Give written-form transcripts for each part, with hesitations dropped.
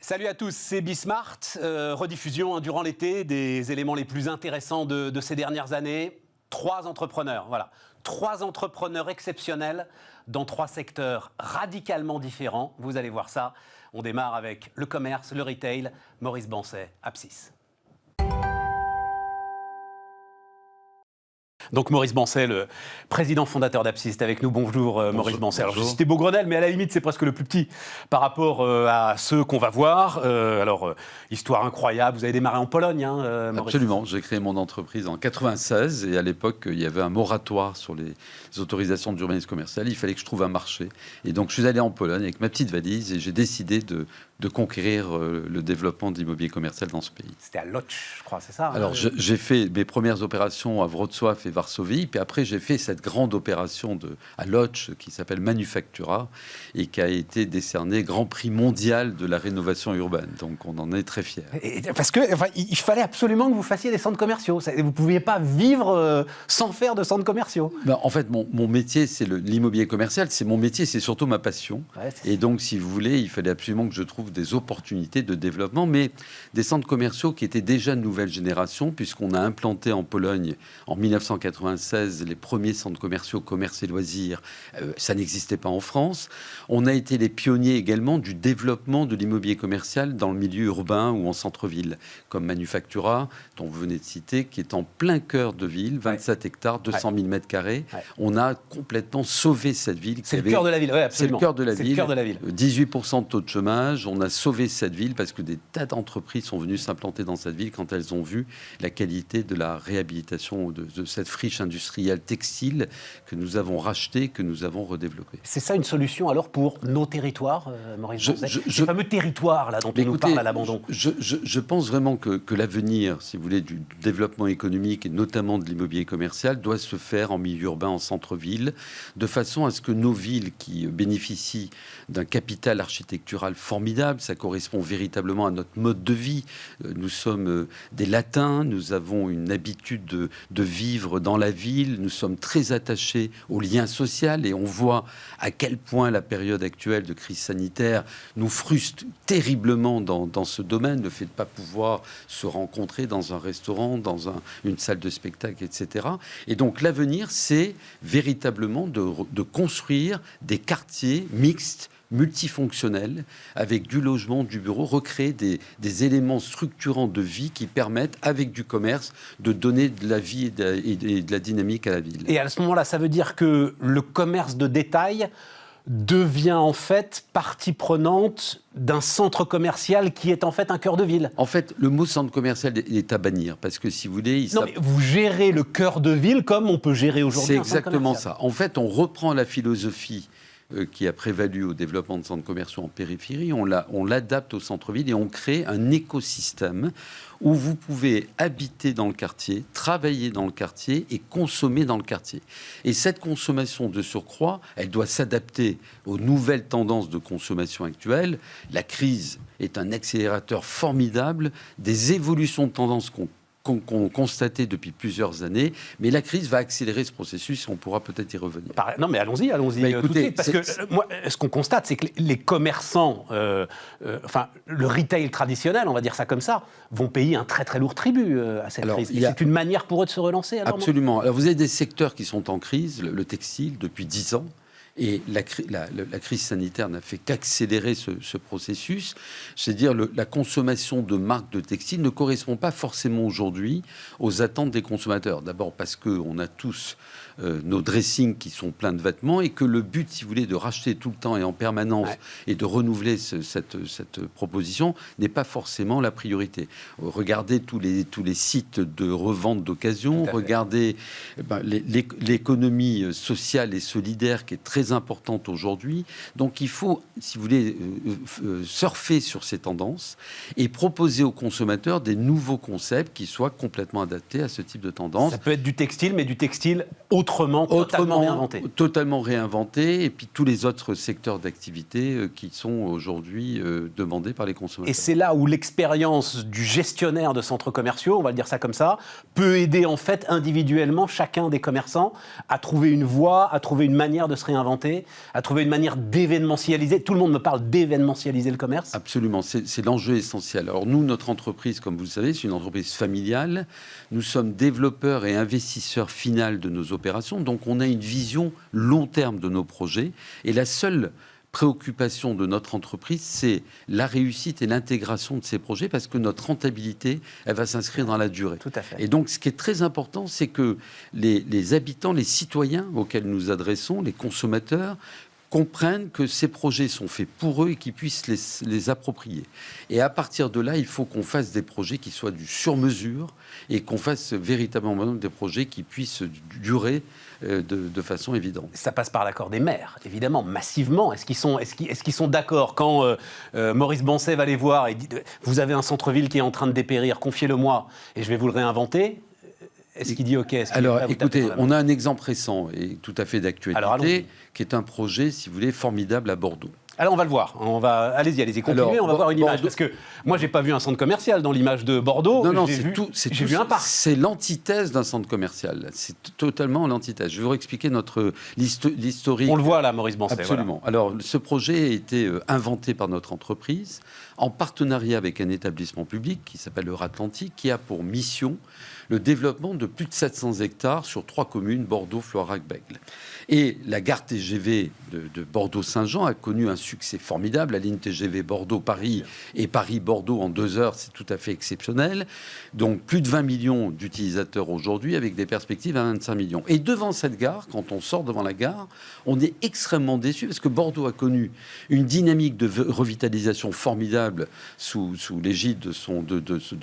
Salut à tous, c'est Bismart, rediffusion durant l'été des éléments les plus intéressants de ces dernières années. 3 entrepreneurs, voilà. 3 entrepreneurs exceptionnels dans 3 secteurs radicalement différents. Vous allez voir ça. On démarre avec le commerce, le retail. Maurice Bancet, Apsis. Donc Maurice Bancet, le président fondateur d'Apsis, est avec nous. Bonjour Maurice Bancet. Alors, je citais Beaugrenelle, mais à la limite c'est presque le plus petit par rapport à ceux qu'on va voir. Histoire incroyable, vous avez démarré en Pologne, hein, Maurice. Absolument, j'ai créé mon entreprise en 96 et à l'époque il y avait un moratoire sur les autorisations d'urbanisme commercial. Il fallait que je trouve un marché. Et donc je suis allé en Pologne avec ma petite valise et j'ai décidé de conquérir le développement de l'immobilier commercial dans ce pays. C'était à Łódź, je crois, c'est ça? Alors j'ai fait mes premières opérations à Wrocław et Varsovie, puis après j'ai fait cette grande opération à Łódź qui s'appelle Manufactura et qui a été décernée Grand Prix mondial de la rénovation urbaine. Donc on en est très fiers. Parce que il fallait absolument que vous fassiez des centres commerciaux. Vous ne pouviez pas vivre sans faire de centres commerciaux. En fait, mon métier, c'est l'immobilier commercial. C'est mon métier, c'est surtout ma passion. Ouais, et donc, si vous voulez, il fallait absolument que je trouve des opportunités de développement, mais des centres commerciaux qui étaient déjà de nouvelle génération, puisqu'on a implanté en Pologne, en 1996, les premiers centres commerciaux, commerce et loisirs. Ça n'existait pas en France. On a été les pionniers également du développement de l'immobilier commercial dans le milieu urbain ou en centre-ville, comme Manufactura, dont vous venez de citer, qui est en plein cœur de ville, 27 hectares, 200 000 mètres carrés. Ouais. On a complètement sauvé cette ville. C'est le cœur de la ville, oui, C'est absolument. le cœur de la ville. Le cœur de la ville. 18% de taux de chômage. On a sauvé cette ville parce que des tas d'entreprises sont venues s'implanter dans cette ville quand elles ont vu la qualité de la réhabilitation de cette friche industrielle textile que nous avons rachetée, que nous avons redéveloppée. C'est ça une solution alors pour nos territoires, Maurice Bancet? Ces fameux territoires là, dont on nous parle à l'abandon. Je pense vraiment que l'avenir, si vous voulez, du développement économique et notamment de l'immobilier commercial doit se faire en milieu urbain, en centre-ville, de façon à ce que nos villes qui bénéficient d'un capital architectural formidable, ça correspond véritablement à notre mode de vie. Nous sommes des Latins, nous avons une habitude de vivre dans la ville, nous sommes très attachés au lien social et on voit à quel point la période actuelle de crise sanitaire nous frustre terriblement dans ce domaine, le fait de ne pas pouvoir se rencontrer dans un restaurant, dans une salle de spectacle, etc. Et donc l'avenir, c'est véritablement de construire des quartiers mixtes, multifonctionnels, avec du logement, du bureau, recréer des éléments structurants de vie qui permettent, avec du commerce, de donner de la vie et de la dynamique à la ville. Et à ce moment-là, ça veut dire que le commerce de détail devient en fait partie prenante d'un centre commercial qui est en fait un cœur de ville. En fait, le mot centre commercial est à bannir, parce que si vous voulez... Non, mais vous gérez le cœur de ville comme on peut gérer aujourd'hui un centre commercial. C'est exactement ça. En fait, on reprend la philosophie qui a prévalu au développement de centres commerciaux en périphérie, on l'adapte au centre-ville et on crée un écosystème où vous pouvez habiter dans le quartier, travailler dans le quartier et consommer dans le quartier. Et cette consommation de surcroît, elle doit s'adapter aux nouvelles tendances de consommation actuelles. La crise est un accélérateur formidable des évolutions de tendances qu'on constaté depuis plusieurs années, mais la crise va accélérer ce processus et on pourra peut-être y revenir. Non, mais allons-y écoutez, tout de suite, parce que moi, ce qu'on constate, c'est que les commerçants, le retail traditionnel, on va dire ça comme ça, vont payer un très très lourd tribut à cette crise. C'est une manière pour eux de se relancer. Absolument. Alors vous avez des secteurs qui sont en crise, le textile depuis 10 ans. Et la crise sanitaire n'a fait qu'accélérer ce processus. C'est-à-dire la consommation de marques de textiles ne correspond pas forcément aujourd'hui aux attentes des consommateurs. D'abord parce qu'on a tous nos dressings qui sont pleins de vêtements et que le but, si vous voulez, de racheter tout le temps et en permanence et de renouveler cette proposition n'est pas forcément la priorité. Regardez tous les sites de revente d'occasion, regardez l'économie sociale et solidaire qui est très importante aujourd'hui. Donc il faut, si vous voulez, surfer sur ces tendances et proposer aux consommateurs des nouveaux concepts qui soient complètement adaptés à ce type de tendance. Ça peut être du textile, mais du textile autrement, totalement réinventé. Totalement réinventé, et puis tous les autres secteurs d'activité qui sont aujourd'hui demandés par les consommateurs. Et c'est là où l'expérience du gestionnaire de centres commerciaux, on va le dire ça comme ça, peut aider en fait individuellement chacun des commerçants à trouver une voie, à trouver une manière de se réinventer, à trouver une manière d'événementialiser. Tout le monde me parle d'événementialiser le commerce. Absolument, c'est l'enjeu essentiel. Alors nous, notre entreprise, comme vous le savez, c'est une entreprise familiale. Nous sommes développeurs et investisseurs finaux de nos opérations, donc on a une vision long terme de nos projets. Et la seule préoccupation de notre entreprise, c'est la réussite et l'intégration de ces projets, parce que notre rentabilité, elle va s'inscrire dans la durée. Tout à fait. Et donc, ce qui est très important, c'est que les habitants, les citoyens auxquels nous adressons, les consommateurs, comprennent que ces projets sont faits pour eux et qu'ils puissent les approprier. Et à partir de là, il faut qu'on fasse des projets qui soient du sur-mesure et qu'on fasse véritablement des projets qui puissent durer de façon évidente. Ça passe par l'accord des maires, évidemment, massivement. Est-ce qu'ils sont d'accord quand Maurice Bancet va les voir et dit « Vous avez un centre-ville qui est en train de dépérir, confiez-le-moi et je vais vous le réinventer ». Est-ce qu'il dit OK? Alors, écoutez, on a un exemple récent et tout à fait d'actualité, qui est un projet, si vous voulez, formidable à Bordeaux. Alors, on va le voir. Allez-y, continuez, on va voir une image. Parce que moi, j'ai pas vu un centre commercial dans l'image de Bordeaux. Non, j'ai vu un parc. C'est l'antithèse d'un centre commercial. C'est totalement l'antithèse. Je vais vous expliquer l'historique. On le voit là, Maurice Bancet. Absolument. Voilà. Alors, ce projet a été inventé par notre entreprise en partenariat avec un établissement public qui s'appelle Euratlantique, qui a pour mission le développement de plus de 700 hectares sur 3 communes, Bordeaux, Floirac-Bègles. Et la gare TGV de Bordeaux-Saint-Jean a connu un succès formidable. La ligne TGV Bordeaux-Paris et Paris-Bordeaux en 2 heures, c'est tout à fait exceptionnel. Donc plus de 20 millions d'utilisateurs aujourd'hui, avec des perspectives à 25 millions. Et devant cette gare, quand on sort devant la gare, on est extrêmement déçu parce que Bordeaux a connu une dynamique de revitalisation formidable sous l'égide de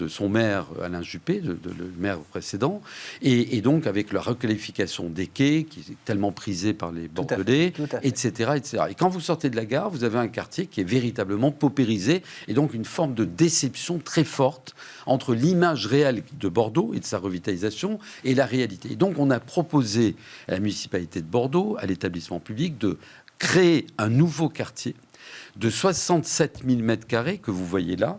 son maire Alain Juppé, le maire précédent, et donc avec la requalification des quais qui est tellement prisée par les Bordelais, etc., etc. Et quand vous sortez de la gare, vous avez un quartier qui est véritablement paupérisé, et donc une forme de déception très forte entre l'image réelle de Bordeaux et de sa revitalisation et la réalité. Et donc on a proposé à la municipalité de Bordeaux, à l'établissement public, de créer un nouveau quartier de 67 000 m² que vous voyez là,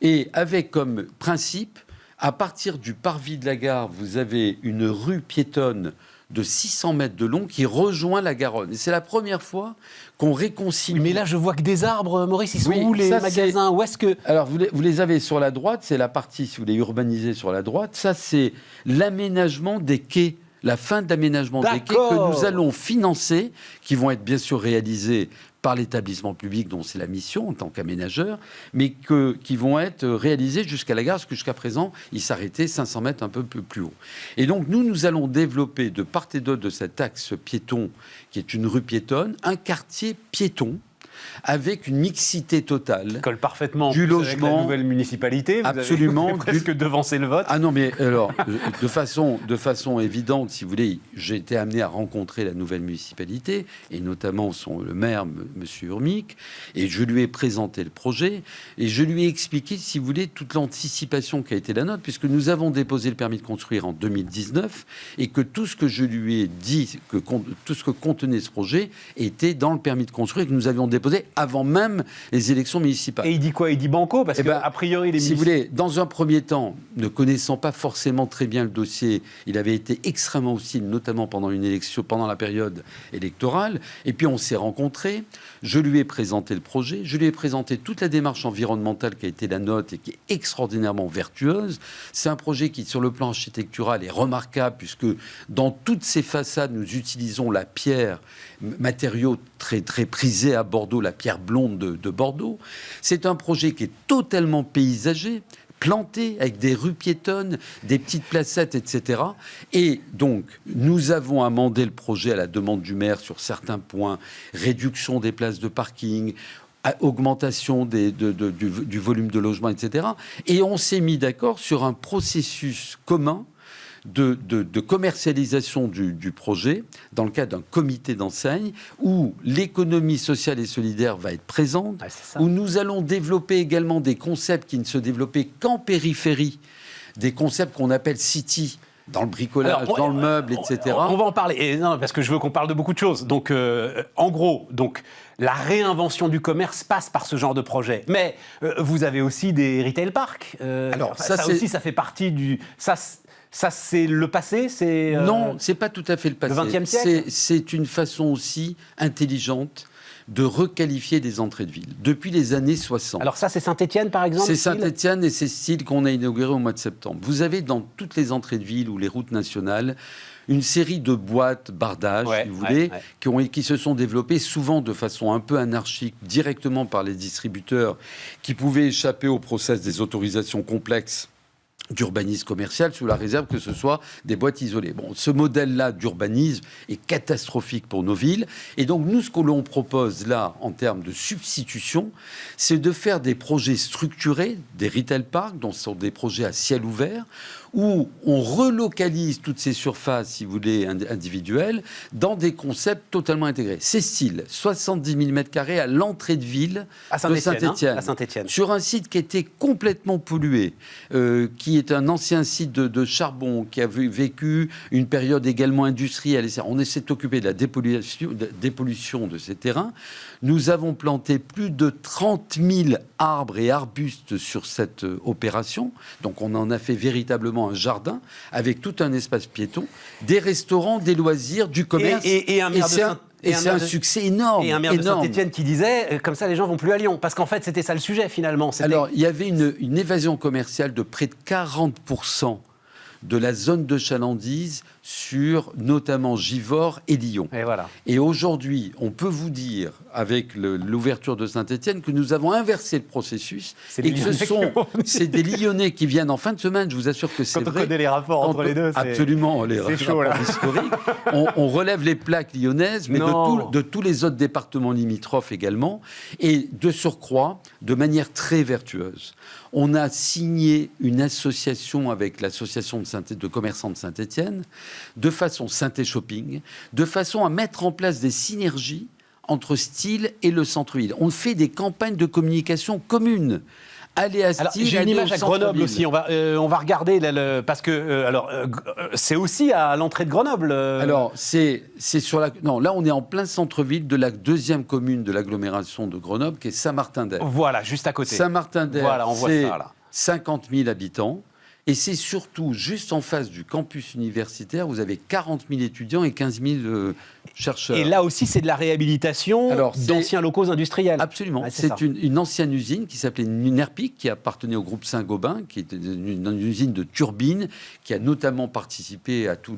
et avec comme principe, à partir du parvis de la gare, vous avez une rue piétonne de 600 mètres de long qui rejoint la Garonne. Et c'est la première fois qu'on réconcilie... Mais là, je vois que des arbres, Maurice, ils sont où les magasins? Où est-ce que... Alors, vous les avez sur la droite, c'est la partie, si vous voulez, urbanisée sur la droite. Ça, c'est l'aménagement des quais, la fin de l'aménagement des quais que nous allons financer, qui vont être bien sûr réalisés par l'établissement public dont c'est la mission en tant qu'aménageur, mais qui vont être réalisés jusqu'à la gare, parce que jusqu'à présent, ils s'arrêtaient 500 mètres un peu plus haut. Et donc, nous allons développer de part et d'autre de cet axe piéton, qui est une rue piétonne, un quartier piéton, avec une mixité totale. Colle parfaitement du logement, avec la nouvelle municipalité. Vous absolument. avez presque devancé le vote. Ah non, mais alors, de façon évidente, si vous voulez, j'ai été amené à rencontrer la nouvelle municipalité, et notamment le maire, M. Urmic, et je lui ai présenté le projet, et je lui ai expliqué, si vous voulez, toute l'anticipation qui a été la nôtre, puisque nous avons déposé le permis de construire en 2019, et que tout ce que je lui ai dit, tout ce que contenait ce projet, était dans le permis de construire, que nous avions déposé avant même les élections municipales. Et il dit quoi? Il dit banco? Parce qu'a priori, les si vous voulez, dans un premier temps, ne connaissant pas forcément très bien le dossier, il avait été extrêmement hostile, notamment pendant une élection, pendant la période électorale. Et puis on s'est rencontrés. Je lui ai présenté le projet. Je lui ai présenté toute la démarche environnementale qui a été la nôtre et qui est extraordinairement vertueuse. C'est un projet qui, sur le plan architectural, est remarquable puisque dans toutes ses façades, nous utilisons la pierre, matériau très, très prisé à Bordeaux, la pierre blonde de Bordeaux. C'est un projet qui est totalement paysager, planté avec des rues piétonnes, des petites placettes, etc. Et donc, nous avons amendé le projet à la demande du maire sur certains points, réduction des places de parking, augmentation du volume de logement, etc. Et on s'est mis d'accord sur un processus commun de commercialisation du projet dans le cadre d'un comité d'enseigne où l'économie sociale et solidaire va être présente, où nous allons développer également des concepts qui ne se développaient qu'en périphérie, des concepts qu'on appelle city, dans le bricolage, dans le meuble, etc. On va en parler, et non, parce que je veux qu'on parle de beaucoup de choses. Donc, en gros, la réinvention du commerce passe par ce genre de projet. Mais vous avez aussi des retail parks. Alors, ça aussi, ça fait partie du... Ça, c'est le passé, c'est... Non, c'est pas tout à fait le passé. Le XXe siècle. C'est une façon aussi intelligente de requalifier des entrées de ville. Depuis les années 60. Alors ça, c'est Saint-Étienne, par exemple? C'est Saint-Étienne et c'est Style qu'on a inauguré au mois de septembre. Vous avez dans toutes les entrées de ville ou les routes nationales une série de boîtes, bardages, si vous voulez, qui se sont développées souvent de façon un peu anarchique, directement par les distributeurs, qui pouvaient échapper au process des autorisations complexes d'urbanisme commercial sous la réserve que ce soit des boîtes isolées. Bon, ce modèle-là d'urbanisme est catastrophique pour nos villes. Et donc, nous, ce que l'on propose là, en termes de substitution, c'est de faire des projets structurés, des retail parks, donc ce sont des projets à ciel ouvert, où on relocalise toutes ces surfaces, si vous voulez, individuelles, dans des concepts totalement intégrés. C'est style 70 000 m² à l'entrée de ville de Saint-Étienne, sur un site qui était complètement pollué, qui est un ancien site de charbon, qui a vécu une période également industrielle. On essaie de s'occuper de la dépollution de ces terrains. Nous avons planté plus de 30 000 arbres et arbustes sur cette opération. Donc on en a fait véritablement un jardin avec tout un espace piéton, des restaurants, des loisirs, du commerce. Et un maire et c'est un succès énorme. Et un maire de Saint-Étienne qui disait, comme ça les gens vont plus à Lyon. Parce qu'en fait, c'était ça le sujet finalement. Alors, il y avait une évasion commerciale de près de 40% de la zone de chalandise sur notamment Givors et Lyon. Et voilà. Et aujourd'hui, on peut vous dire, avec l'ouverture de Saint-Étienne, que nous avons inversé le processus. C'est des Lyonnais qui viennent en fin de semaine, je vous assure que c'est vrai. Quand on connaît les rapports entre les deux, absolument, les rapports historiques. On relève les plaques lyonnaises, mais de tous les autres départements limitrophes également. Et de surcroît, de manière très vertueuse. On a signé une association avec l'association de commerçants de Saint-Étienne, de façon Synthé Shopping, de façon à mettre en place des synergies entre Style et le centre-ville. On fait des campagnes de communication communes. Allez à Style, j'ai une image à Grenoble aussi. On va regarder parce que c'est aussi à l'entrée de Grenoble. Alors c'est sur la là on est en plein centre-ville de la deuxième commune de l'agglomération de Grenoble qui est Saint-Martin-d'Hères. Voilà, juste à côté. Saint-Martin-d'Hères, voilà, on voit c'est ça, là. 50 000 habitants. Et c'est surtout, juste en face du campus universitaire, vous avez 40 000 étudiants et 15 000 chercheurs. Et là aussi, c'est de la réhabilitation d'anciens locaux industriels. Absolument. C'est une ancienne usine qui s'appelait Nunerpic, qui appartenait au groupe Saint-Gobain, qui était une usine de turbines, qui a notamment participé à tout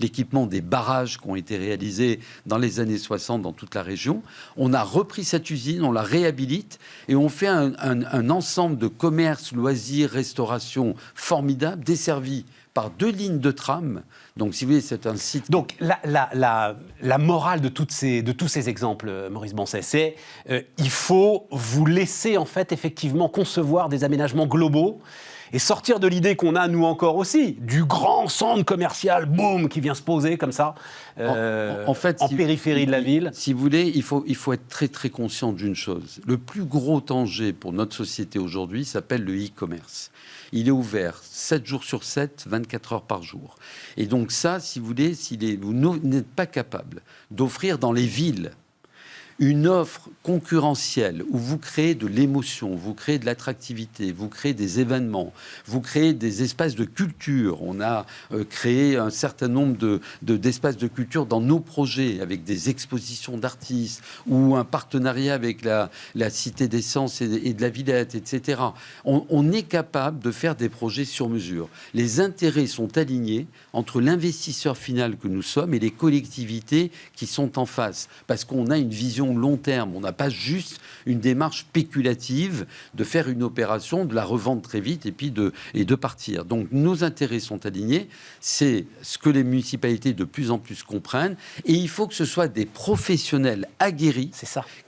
l'équipement des barrages qui ont été réalisés dans les années 60 dans toute la région. On a repris cette usine, on la réhabilite, et on fait un ensemble de commerce, loisirs, restauration formidable, desservi par 2 lignes de tram. Donc, si vous voulez, c'est un site... Donc, la morale de tous ces exemples, Maurice Bancet, c'est il faut vous laisser, en fait, effectivement, concevoir des aménagements globaux et sortir de l'idée qu'on a, nous encore aussi, du grand centre commercial, boum, qui vient se poser comme ça, en périphérie de la ville. Si vous voulez, il faut être très, très conscient d'une chose. Le plus gros danger pour notre société aujourd'hui s'appelle le e-commerce. Il est ouvert 7 jours sur 7, 24 heures par jour. Et donc ça, si vous voulez, vous n'êtes pas capable d'offrir dans les villes une offre concurrentielle où vous créez de l'émotion, vous créez de l'attractivité, vous créez des événements, vous créez des espaces de culture. On a créé un certain nombre d'espaces de culture dans nos projets avec des expositions d'artistes ou un partenariat avec la Cité des Sciences et de la Villette, etc. On est capable de faire des projets sur mesure. Les intérêts sont alignés entre l'investisseur final que nous sommes et les collectivités qui sont en face. Parce qu'on a une vision long terme. On n'a pas juste une démarche spéculative de faire une opération, de la revendre très vite et puis de partir. Donc nos intérêts sont alignés. C'est ce que les municipalités de plus en plus comprennent. Et il faut que ce soit des professionnels aguerris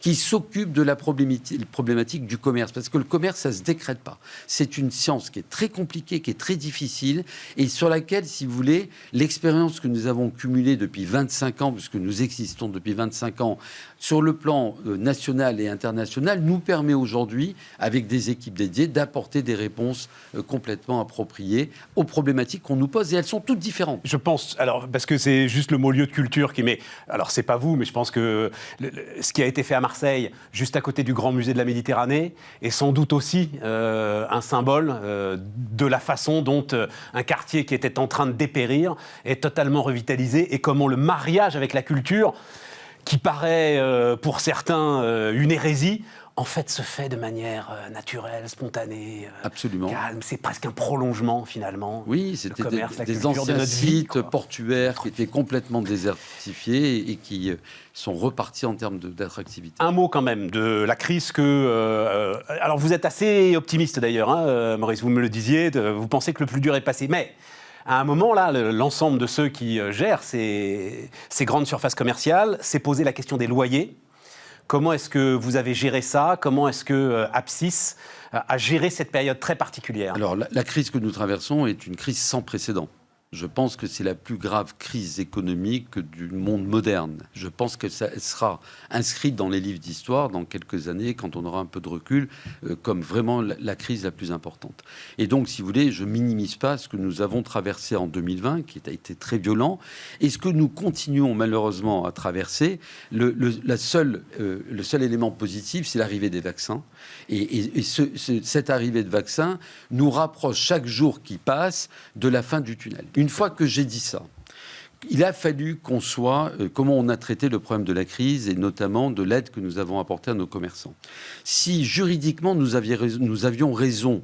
qui s'occupent de la problématique du commerce. Parce que le commerce, ça ne se décrète pas. C'est une science qui est très compliquée, qui est très difficile et sur laquelle, si vous voulez, l'expérience que nous avons cumulée depuis 25 ans, puisque nous existons depuis 25 ans, sur le le plan national et international, nous permet aujourd'hui, avec des équipes dédiées, d'apporter des réponses complètement appropriées aux problématiques qu'on nous pose, et elles sont toutes différentes. Je pense, alors, parce que c'est juste le mot lieu de culture qui met... Alors, c'est pas vous, mais je pense que ce qui a été fait à Marseille, juste à côté du Grand Musée de la Méditerranée, est sans doute aussi un symbole de la façon dont un quartier qui était en train de dépérir est totalement revitalisé, et comment le mariage avec la culture, qui paraît pour certains une hérésie, en fait se fait de manière naturelle, spontanée, absolument calme. C'est presque un prolongement finalement. Oui, c'était des anciens de sites portuaires qui étaient complètement désertifiés et qui sont repartis en termes d'attractivité. Un mot quand même de la crise que... alors vous êtes assez optimiste d'ailleurs, hein, Maurice, vous me le disiez, vous pensez que le plus dur est passé, mais... À un moment, là, l'ensemble de ceux qui gèrent ces grandes surfaces commerciales s'est posé la question des loyers. Comment est-ce que vous avez géré ça? Comment est-ce que Apsys a géré cette période très particulière? Alors, la crise que nous traversons est une crise sans précédent. Je pense que c'est la plus grave crise économique du monde moderne. Je pense que ça sera inscrite dans les livres d'histoire dans quelques années, quand on aura un peu de recul, comme vraiment la crise la plus importante. Et donc, si vous voulez, je minimise pas ce que nous avons traversé en 2020, qui a été très violent, et ce que nous continuons malheureusement à traverser. Le seul élément positif, c'est l'arrivée des vaccins. Et cette arrivée de vaccins nous rapproche chaque jour qui passe de la fin du tunnel. Une fois que j'ai dit ça, il a fallu qu'on soit... comment on a traité le problème de la crise et notamment de l'aide que nous avons apportée à nos commerçants. Si juridiquement nous avions raison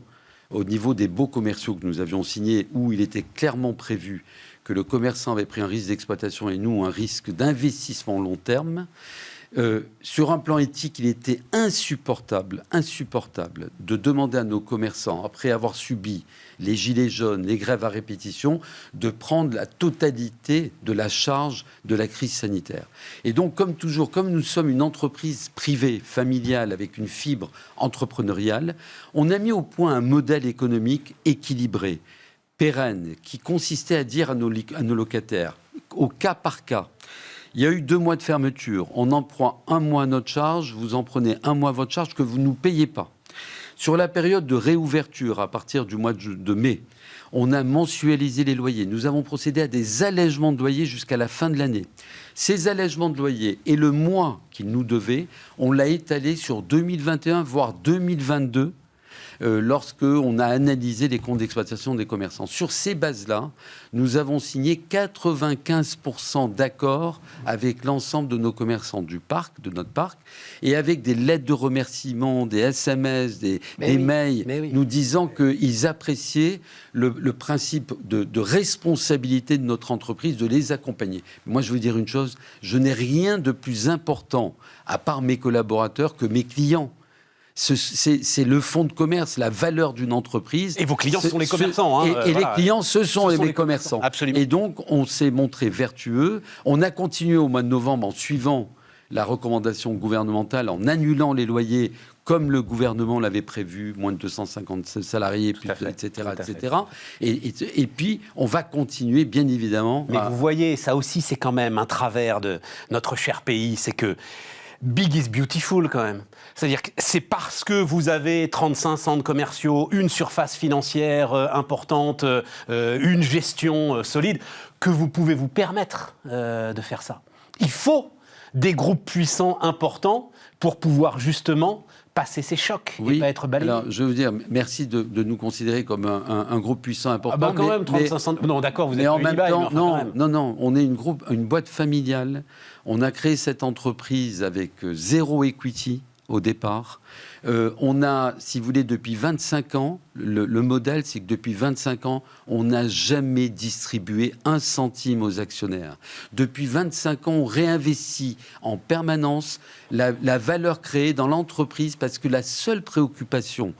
au niveau des baux commerciaux que nous avions signés, où il était clairement prévu que le commerçant avait pris un risque d'exploitation et nous un risque d'investissement long terme, sur un plan éthique, il était insupportable de demander à nos commerçants, après avoir subi les gilets jaunes, les grèves à répétition, de prendre la totalité de la charge de la crise sanitaire. Et donc, comme toujours, comme nous sommes une entreprise privée, familiale, avec une fibre entrepreneuriale, on a mis au point un modèle économique équilibré, pérenne, qui consistait à dire à nos locataires, au cas par cas, il y a eu 2 mois de fermeture. On en prend 1 mois à notre charge. Vous en prenez 1 mois à votre charge que vous ne nous payez pas. Sur la période de réouverture, à partir du mois de mai, on a mensualisé les loyers. Nous avons procédé à des allègements de loyers jusqu'à la fin de l'année. Ces allègements de loyers et le mois qu'ils nous devaient, on l'a étalé sur 2021, voire 2022. Lorsqu'on a analysé les comptes d'exploitation des commerçants. Sur ces bases-là, nous avons signé 95% d'accords avec l'ensemble de nos commerçants de notre parc, et avec des lettres de remerciement, des SMS, des mails, nous disant qu'ils appréciaient le principe de responsabilité de notre entreprise, de les accompagner. Moi, je veux dire une chose, je n'ai rien de plus important, à part mes collaborateurs, que mes clients. C'est le fonds de commerce, la valeur d'une entreprise. Et vos clients, ce sont les commerçants. Et les clients, ce sont les commerçants. Absolument. Et donc, on s'est montré vertueux. On a continué au mois de novembre en suivant la recommandation gouvernementale, en annulant les loyers comme le gouvernement l'avait prévu, moins de 250 salariés, etc. Et puis, on va continuer, bien évidemment. Mais vous voyez, ça aussi, c'est quand même un travers de notre cher pays. C'est que big is beautiful quand même. C'est-à-dire que c'est parce que vous avez 35 centres commerciaux, une surface financière importante, une gestion solide, que vous pouvez vous permettre de faire ça. Il faut des groupes puissants importants pour pouvoir justement passer ces chocs et pas être balayé. Alors, je veux dire, merci de nous considérer comme un groupe puissant important. Ah bah quand même, 35 centres... Non, d'accord, vous êtes en même temps, non, on est une boîte familiale. On a créé cette entreprise avec 0 equity au départ. On a, si vous voulez, depuis 25 ans, le modèle, c'est que depuis 25 ans, on n'a jamais distribué 1 centime aux actionnaires. Depuis 25 ans, on réinvestit en permanence la valeur créée dans l'entreprise, parce que la seule préoccupation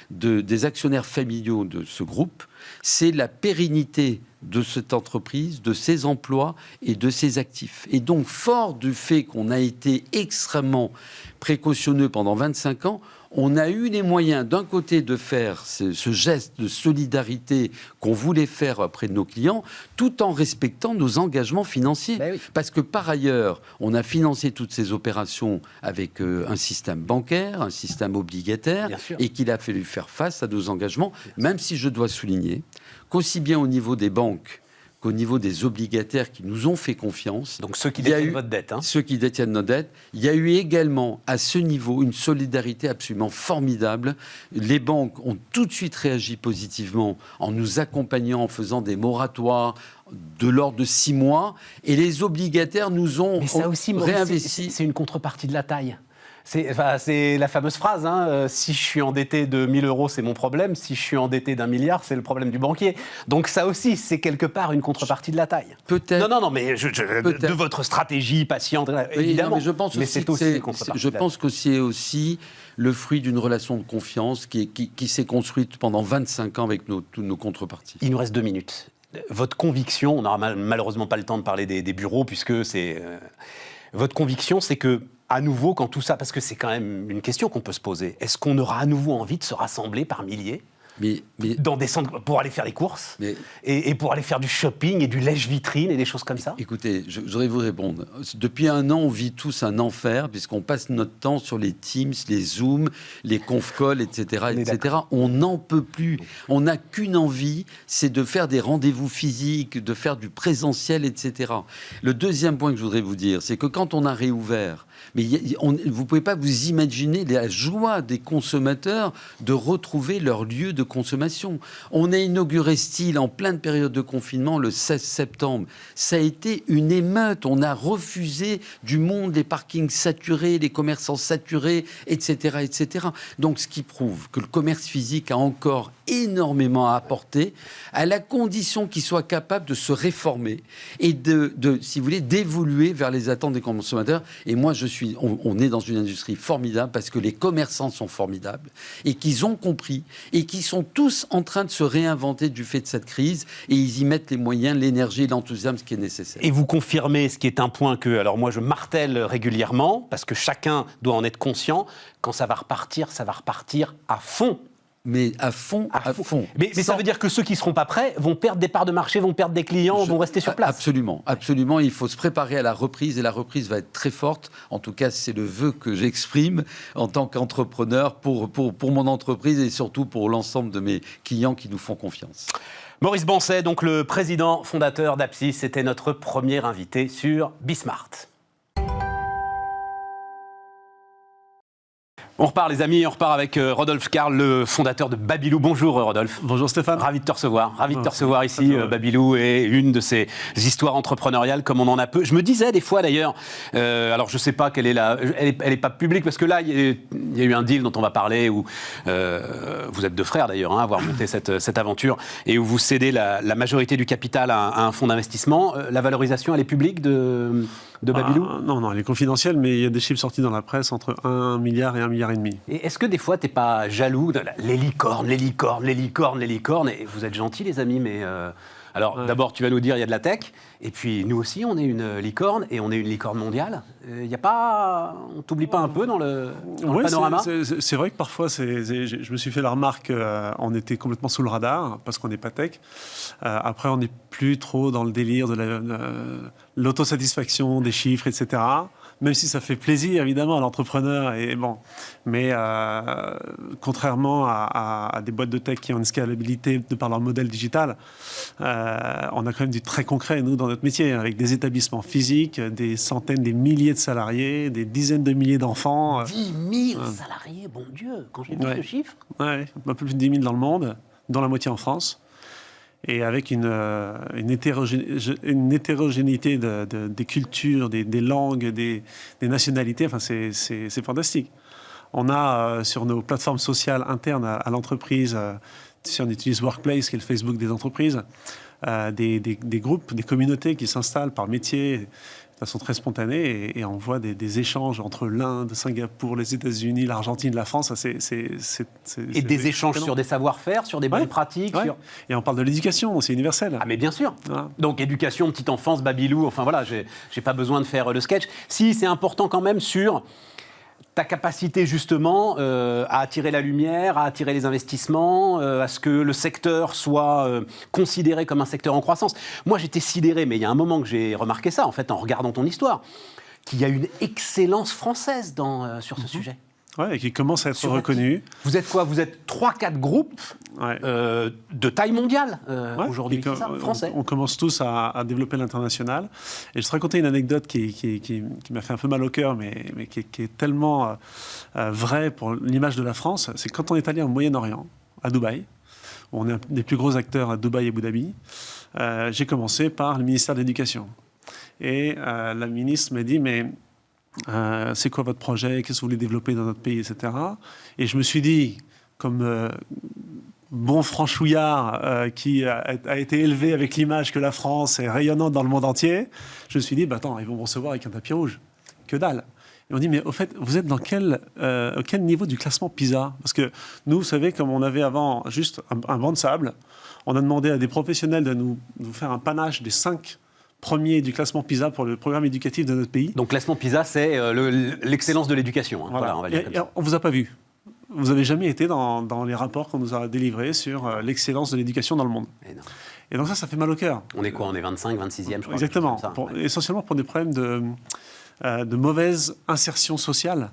des actionnaires familiaux de ce groupe, c'est la pérennité de cette entreprise, de ses emplois et de ses actifs. Et donc, fort du fait qu'on a été extrêmement précautionneux pendant 25 ans, on a eu les moyens, d'un côté, de faire ce geste de solidarité qu'on voulait faire auprès de nos clients, tout en respectant nos engagements financiers. Ben oui. Parce que, par ailleurs, on a financé toutes ces opérations avec un système bancaire, un système obligataire, et qu'il a fallu faire face à nos engagements, même si je dois souligner qu'aussi bien au niveau des banques qu'au niveau des obligataires qui nous ont fait confiance. Donc ceux qui détiennent votre dette. Hein. Ceux qui détiennent nos dettes. Il y a eu également à ce niveau une solidarité absolument formidable. Les banques ont tout de suite réagi positivement en nous accompagnant, en faisant des moratoires de l'ordre de 6 mois. Et les obligataires nous ont réinvesti. C'est une contrepartie de la taille. C'est la fameuse phrase, hein, si je suis endetté de 1 000 euros, c'est mon problème. Si je suis endetté d'1 milliard, c'est le problème du banquier. Donc ça aussi, c'est quelque part une contrepartie de la taille. Peut-être. Non, mais de votre stratégie patiente, évidemment. Non, mais je pense mais c'est aussi une contrepartie. Je pense que c'est aussi le fruit d'une relation de confiance qui s'est construite pendant 25 ans avec tous nos contreparties. Il nous reste 2 minutes. Votre conviction, on n'aura malheureusement pas le temps de parler des bureaux, puisque c'est... Votre conviction, c'est que à nouveau, quand tout ça, parce que c'est quand même une question qu'on peut se poser, est-ce qu'on aura à nouveau envie de se rassembler par milliers dans des centres pour aller faire les courses et pour aller faire du shopping et du lèche-vitrine et des choses comme ça? Écoutez, je voudrais vous répondre. Depuis 1 an, on vit tous un enfer puisqu'on passe notre temps sur les Teams, les Zooms, les conf-calls, etc. etc. On n'en peut plus. On n'a qu'une envie, c'est de faire des rendez-vous physiques, de faire du présentiel, etc. Le deuxième point que je voudrais vous dire, c'est que quand on a réouvert, vous ne pouvez pas vous imaginer la joie des consommateurs de retrouver leur lieu de consommation. On a inauguré Style en pleine période de confinement le 16 septembre. Ça a été une émeute. On a refusé du monde, les parkings saturés, les commerçants saturés, etc., etc. Donc, ce qui prouve que le commerce physique a encore énormément à apporter, à la condition qu'il soit capable de se réformer et si vous voulez, d'évoluer vers les attentes des consommateurs. Et moi, on est dans une industrie formidable parce que les commerçants sont formidables et qu'ils ont compris et qu'ils sont tous en train de se réinventer du fait de cette crise et ils y mettent les moyens, l'énergie, l'enthousiasme qui est nécessaire. Et vous confirmez ce qui est un point que, alors moi je martèle régulièrement parce que chacun doit en être conscient, quand ça va repartir à fond. Mais à fond. Mais ça veut dire que ceux qui ne seront pas prêts vont perdre des parts de marché, vont perdre des clients, vont rester sur place. Absolument. Il faut se préparer à la reprise et la reprise va être très forte. En tout cas, c'est le vœu que j'exprime en tant qu'entrepreneur pour mon entreprise et surtout pour l'ensemble de mes clients qui nous font confiance. Maurice Bancet, donc le président fondateur d'Apsys, c'était notre premier invité sur Bismart. On repart les amis, on repart avec Rodolphe Karl, le fondateur de Babylou. Bonjour Rodolphe. Bonjour Stéphane. Ravi de te recevoir ici. Babylou est une de ces histoires entrepreneuriales comme on en a peu. Je me disais des fois d'ailleurs, alors je ne sais pas quelle est elle est pas publique parce que là il y a eu un deal dont on va parler où vous êtes 2 frères d'ailleurs à avoir monté cette aventure et où vous cédez la majorité du capital à un fonds d'investissement. La valorisation elle est publique de Babylou? Non, elle est confidentielle, mais il y a des chiffres sortis dans la presse entre 1 milliard et 1,5 milliard. Et est-ce que des fois, tu n'es pas jaloux de les licornes, et vous êtes gentils, les amis, mais... Alors, d'abord, tu vas nous dire, il y a de la tech, et puis nous aussi, on est une licorne, et on est une licorne mondiale. Il y a pas... On t'oublie pas un peu dans le panorama? C'est vrai que parfois, je me suis fait la remarque, on était complètement sous le radar, parce qu'on n'est pas tech. Après, on n'est plus trop dans le délire de l'autosatisfaction, des chiffres, etc. Même si ça fait plaisir, évidemment, à l'entrepreneur. Mais contrairement à des boîtes de tech qui ont une scalabilité de par leur modèle digital, on a quand même du très concret, nous, dans notre métier, avec des établissements physiques, des centaines, des milliers de salariés, des dizaines de milliers d'enfants. 10 000 salariés, bon Dieu, quand j'ai vu ce chiffre. Oui, un peu plus de 10 000 dans le monde, dont la moitié en France. Et avec une hétérogénéité des cultures, des langues, des nationalités, enfin, c'est fantastique. On a sur nos plateformes sociales internes à l'entreprise, si on utilise Workplace, qui est le Facebook des entreprises, des groupes, des communautés qui s'installent par métier de façon très spontanée et on voit des échanges entre l'Inde, Singapour, les États-Unis, l'Argentine, la France. Et des échanges sur des savoir-faire, sur des bonnes pratiques. Et on parle de l'éducation, c'est universel. Ah mais bien sûr. Donc éducation, petite enfance, Babylou, enfin voilà, j'ai pas besoin de faire le sketch. Si, c'est important quand même sur ta capacité justement à attirer la lumière, à attirer les investissements, à ce que le secteur soit considéré comme un secteur en croissance. Moi, j'étais sidéré, mais il y a un moment que j'ai remarqué ça, en fait, en regardant ton histoire, qu'il y a une excellence française sur ce sujet. Oui, et qui commence à être reconnu. Vous êtes quoi? Vous êtes 3-4 groupes de taille mondiale aujourd'hui, c'est ça, français. On commence tous à développer l'international. Et je te racontais une anecdote qui m'a fait un peu mal au cœur, mais qui est tellement vraie pour l'image de la France. C'est quand on est allé au Moyen-Orient, à Dubaï, où on est un des plus gros acteurs à Dubaï et Abu Dhabi. J'ai commencé par le ministère de l'Éducation. Et la ministre m'a dit, mais c'est quoi votre projet? Qu'est-ce que vous voulez développer dans notre pays, etc. Et je me suis dit, comme bon franchouillard qui a été élevé avec l'image que la France est rayonnante dans le monde entier, je me suis dit, attends, ils vont me recevoir avec un tapis rouge. Que dalle. Et on dit, mais au fait, vous êtes dans quel niveau du classement PISA? Parce que nous, vous savez, comme on avait avant juste un banc de sable, on a demandé à des professionnels de nous faire un panache des 5 premiers du classement PISA pour le programme éducatif de notre pays. Donc, classement PISA, c'est l'excellence de l'éducation. Hein. Voilà. On va dire comme ça. On ne vous a pas vu. Vous n'avez jamais été dans les rapports qu'on nous a délivrés sur l'excellence de l'éducation dans le monde. Et donc ça fait mal au cœur. On est quoi? On est 25, 26e, je crois. Exactement. Ça, essentiellement pour des problèmes de mauvaise insertion sociale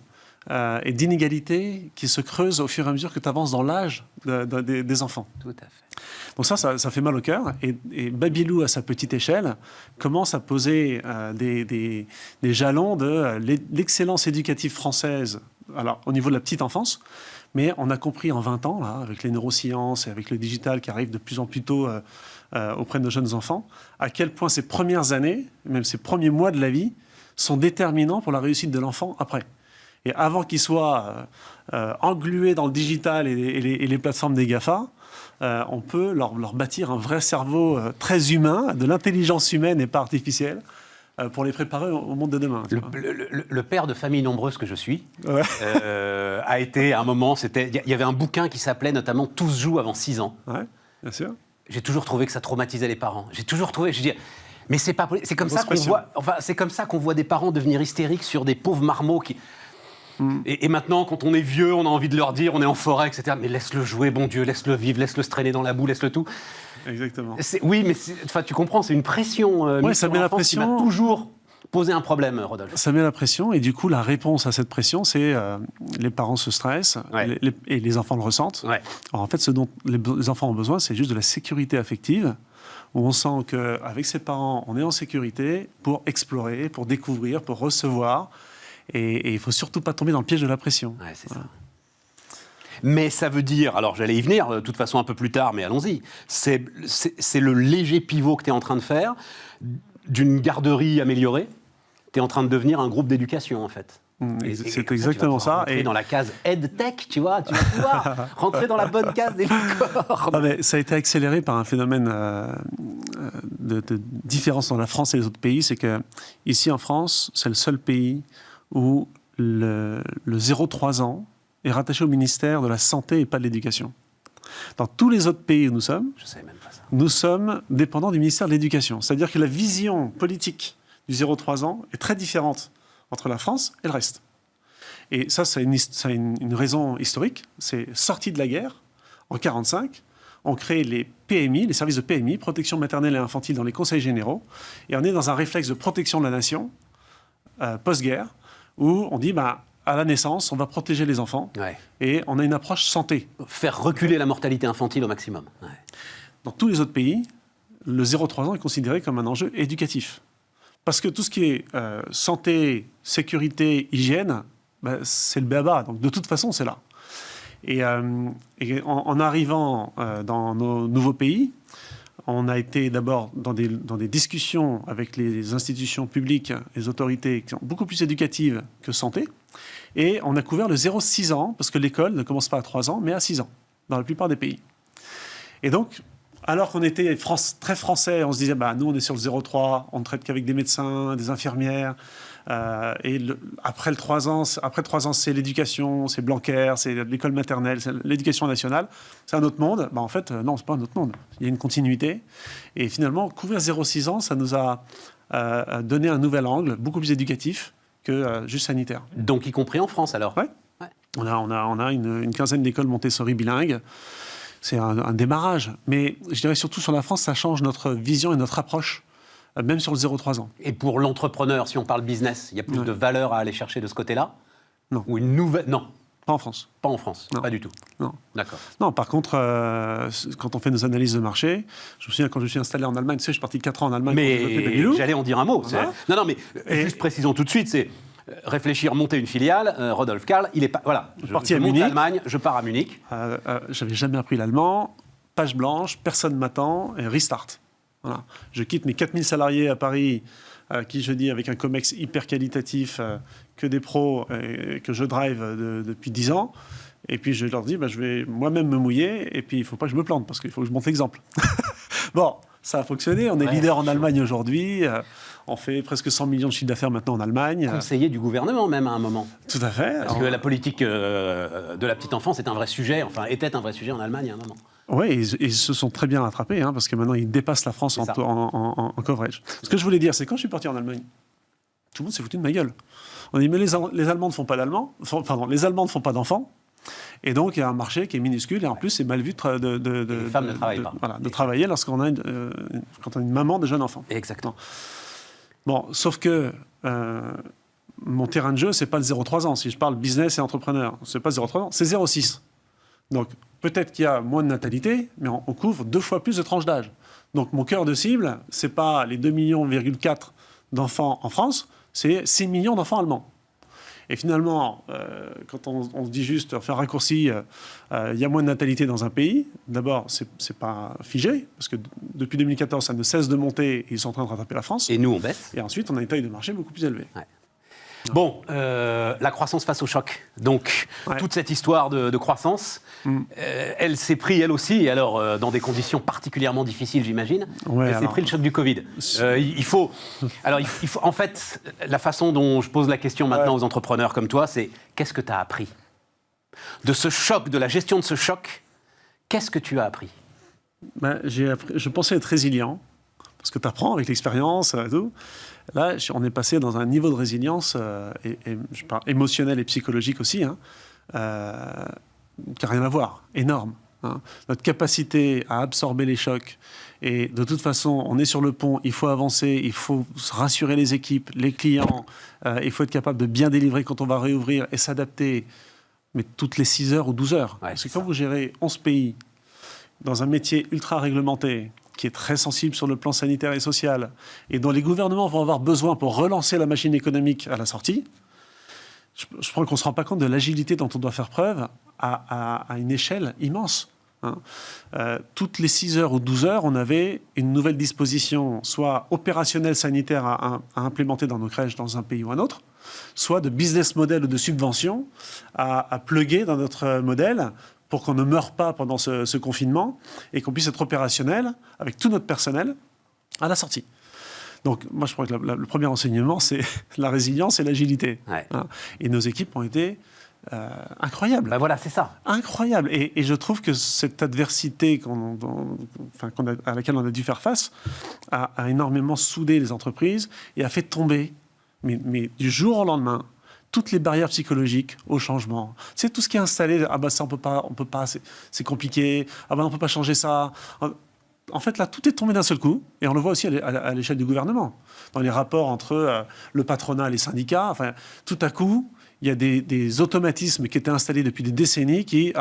et d'inégalité qui se creusent au fur et à mesure que tu avances dans l'âge des enfants. Tout à fait. Donc ça fait mal au cœur. Et Babylou, à sa petite échelle, commence à poser des jalons de l'excellence éducative française, alors au niveau de la petite enfance. Mais on a compris en 20 ans, là, avec les neurosciences et avec le digital qui arrive de plus en plus tôt auprès de nos jeunes enfants, à quel point ces premières années, même ces premiers mois de la vie, sont déterminants pour la réussite de l'enfant après. Et avant qu'il soit englué dans le digital et les plateformes des GAFA, on peut leur bâtir un vrai cerveau très humain, de l'intelligence humaine et pas artificielle, pour les préparer au monde de demain. Le père de famille nombreuse que je suis a été, à un moment, il y avait un bouquin qui s'appelait notamment « Tous jouent avant 6 ans ». Ouais, bien sûr. J'ai toujours trouvé que ça traumatisait les parents. J'ai toujours trouvé, je dis, mais c'est pas, c'est comme ça qu'on voit, c'est comme ça qu'on voit des parents devenir hystériques sur des pauvres marmots qui. Et maintenant, quand on est vieux, on a envie de leur dire, on est en forêt, etc. Mais laisse-le jouer, bon Dieu, laisse-le vivre, laisse-le se traîner dans la boue, laisse-le tout. Exactement. Oui, mais tu comprends, c'est une pression. Ça met la pression. Qui m'a toujours posé un problème, Rodolphe. Ça met la pression, et du coup, la réponse à cette pression, c'est les parents se stressent, et les enfants le ressentent. Ouais. Alors, en fait, ce dont les enfants ont besoin, c'est juste de la sécurité affective, où on sent qu'avec ses parents, on est en sécurité pour explorer, pour découvrir, pour recevoir. Et il ne faut surtout pas tomber dans le piège de la pression. Ouais, c'est ça. Mais ça veut dire, alors j'allais y venir de toute façon un peu plus tard, mais allons-y, c'est le léger pivot que tu es en train de faire d'une garderie améliorée. Tu es en train de devenir un groupe d'éducation, en fait. C'est exactement ça. Et dans la case EdTech, tu vas pouvoir rentrer dans la bonne case des corps. Ça a été accéléré par un phénomène de différence dans la France et les autres pays. C'est qu'ici, en France, c'est le seul pays où le 0-3 ans est rattaché au ministère de la Santé et pas de l'Éducation. Dans tous les autres pays où nous sommes, nous sommes dépendants du ministère de l'Éducation. C'est-à-dire que la vision politique du 0-3 ans est très différente entre la France et le reste. Et ça a une raison historique. C'est sorti de la guerre, en 1945, on crée les PMI, les services de PMI, protection maternelle et infantile dans les conseils généraux, et on est dans un réflexe de protection de la nation, post-guerre, où on dit, à la naissance, on va protéger les enfants, et on a une approche santé. Faire reculer la mortalité infantile au maximum. Ouais. Dans tous les autres pays, le 0-3 ans est considéré comme un enjeu éducatif. Parce que tout ce qui est santé, sécurité, hygiène, c'est le b.a.-ba. Donc de toute façon, c'est là. Et en arrivant dans nos nouveaux pays, on a été d'abord dans des discussions avec les institutions publiques, les autorités qui sont beaucoup plus éducatives que santé. Et on a couvert le 0-6 ans, parce que l'école ne commence pas à 3 ans, mais à 6 ans, dans la plupart des pays. Et donc, alors qu'on était très français, on se disait, nous, on est sur le 0-3, on ne traite qu'avec des médecins, des infirmières. Après 3 ans, c'est l'éducation, c'est Blanquer, c'est l'école maternelle, c'est l'éducation nationale. C'est un autre monde. En fait, non, c'est pas un autre monde. Il y a une continuité. Et finalement, couvrir 0-6 ans, ça nous a donné un nouvel angle, beaucoup plus éducatif, que juste sanitaire. Donc, y compris en France, alors? Ouais. On a une quinzaine d'écoles Montessori bilingues. C'est un démarrage. Mais je dirais surtout sur la France, ça change notre vision et notre approche, même sur le 0-3 ans. Et pour l'entrepreneur, si on parle business, il y a plus de valeur à aller chercher de ce côté-là? Non. Ou une nouvelle... Non. Pas en France. Pas en France, Non. pas du tout. Non. D'accord. Non, par contre, quand on fait nos analyses de marché, je me souviens quand je suis installé en Allemagne, tu sais, je suis parti 4 ans en Allemagne pour développer Babylou. J'allais en dire un mot. Voilà. Non, mais juste précisons tout de suite, c'est réfléchir, monter une filiale. Rodolphe Karl, il est pas... Voilà, je parti à monte Munich. l'Allemagne, je pars à Munich. J'avais jamais appris l'allemand, page blanche, personne m'attend, et restart. Voilà. Je quitte mes 4000 salariés à Paris, qui, je dis, avec un COMEX hyper qualitatif, que des pros, que je drive depuis 10 ans. Et puis je leur dis, je vais moi-même me mouiller, et puis il ne faut pas que je me plante, parce qu'il faut que je montre l'exemple. Bon, ça a fonctionné, on est leader en Allemagne aujourd'hui, on fait presque 100 millions de chiffre d'affaires maintenant en Allemagne. Conseiller du gouvernement même à un moment. Tout à fait. Parce que la politique de la petite enfance est un vrai sujet, enfin était un vrai sujet en Allemagne à un moment. Oui, ils se sont très bien rattrapés, parce que maintenant ils dépassent la France en coverage. Ce que je voulais dire, c'est quand je suis parti en Allemagne, tout le monde s'est foutu de ma gueule. On dit, mais les Allemands ne font pas d'Allemands, les Allemands ne font pas d'enfants. Et donc, il y a un marché qui est minuscule, et en plus, c'est mal vu les femmes ne travaillent pas. Voilà, de travailler lorsqu'on a quand on a une maman de jeunes enfants. Exactement. Bon, sauf que mon terrain de jeu, c'est pas le 0-3 ans. Si je parle business et entrepreneur, c'est pas 0-3 ans, c'est 0-6. Donc, peut-être qu'il y a moins de natalité, mais on couvre 2 fois plus de tranches d'âge. Donc, mon cœur de cible, c'est pas les 2,4 millions d'enfants en France, c'est 6 millions d'enfants allemands. Et finalement, quand on se dit juste, on fait un raccourci, il y a moins de natalité dans un pays. D'abord, c'est pas figé, parce que depuis 2014, ça ne cesse de monter et ils sont en train de rattraper la France. Et nous, on baisse. Et ensuite, on a une taille de marché beaucoup plus élevée. Ouais. Bon, la croissance face au choc. Donc, toute cette histoire de croissance, elle s'est pris, elle aussi, et alors dans des conditions particulièrement difficiles, j'imagine. Elle s'est pris le choc du Covid. Il faut, en fait, la façon dont je pose la question maintenant aux entrepreneurs comme toi, c'est qu'est-ce que tu as appris de ce choc, de la gestion de ce choc? Qu'est-ce que tu as appris? Je pensais être résilient, parce que tu apprends avec l'expérience et tout. Là, on est passé dans un niveau de résilience et je parle émotionnel et psychologique aussi, qui n'a rien à voir, énorme. Notre capacité à absorber les chocs, et de toute façon, on est sur le pont, il faut avancer, il faut rassurer les équipes, les clients, il faut être capable de bien délivrer quand on va réouvrir et s'adapter, mais toutes les 6 heures ou 12 heures. Parce que quand vous gérez 11 pays, dans un métier ultra réglementé, qui est très sensible sur le plan sanitaire et social, et dont les gouvernements vont avoir besoin pour relancer la machine économique à la sortie, je crois qu'on ne se rend pas compte de l'agilité dont on doit faire preuve à une échelle immense. Toutes les 6 heures ou 12 heures, on avait une nouvelle disposition, soit opérationnelle sanitaire à implémenter dans nos crèches dans un pays ou un autre, soit de business model ou de subvention à plugger dans notre modèle pour qu'on ne meure pas pendant ce confinement et qu'on puisse être opérationnel avec tout notre personnel à la sortie. Donc, moi, je crois que le premier enseignement, c'est la résilience et l'agilité. Et nos équipes ont été incroyables. Voilà, c'est ça. Incroyables. Et je trouve que cette adversité à laquelle on a dû faire face a énormément soudé les entreprises et a fait tomber, mais du jour au lendemain, toutes les barrières psychologiques au changement. C'est tout ce qui est installé. Ça, on peut pas, c'est compliqué. On peut pas changer ça. En fait, là, tout est tombé d'un seul coup. Et on le voit aussi à l'échelle du gouvernement. Dans les rapports entre le patronat et les syndicats, tout à coup, il y a des automatismes qui étaient installés depuis des décennies qui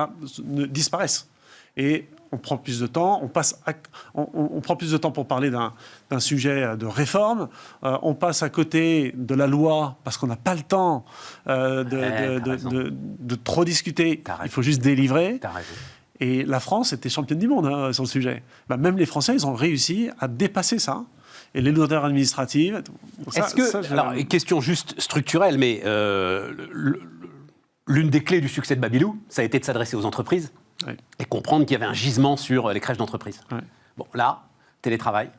disparaissent. Et on prend plus de temps, on prend plus de temps pour parler d'un sujet de réforme, on passe à côté de la loi parce qu'on n'a pas le temps de trop discuter, il faut juste délivrer. T'as raison. Et la France était championne du monde sur le sujet. Même les Français, ils ont réussi à dépasser ça. Et les lourdeurs administratives... Alors, question juste structurelle, mais l'une des clés du succès de Babylou, ça a été de s'adresser aux entreprises et comprendre qu'il y avait un gisement sur les crèches d'entreprise. Bon, là, télétravail.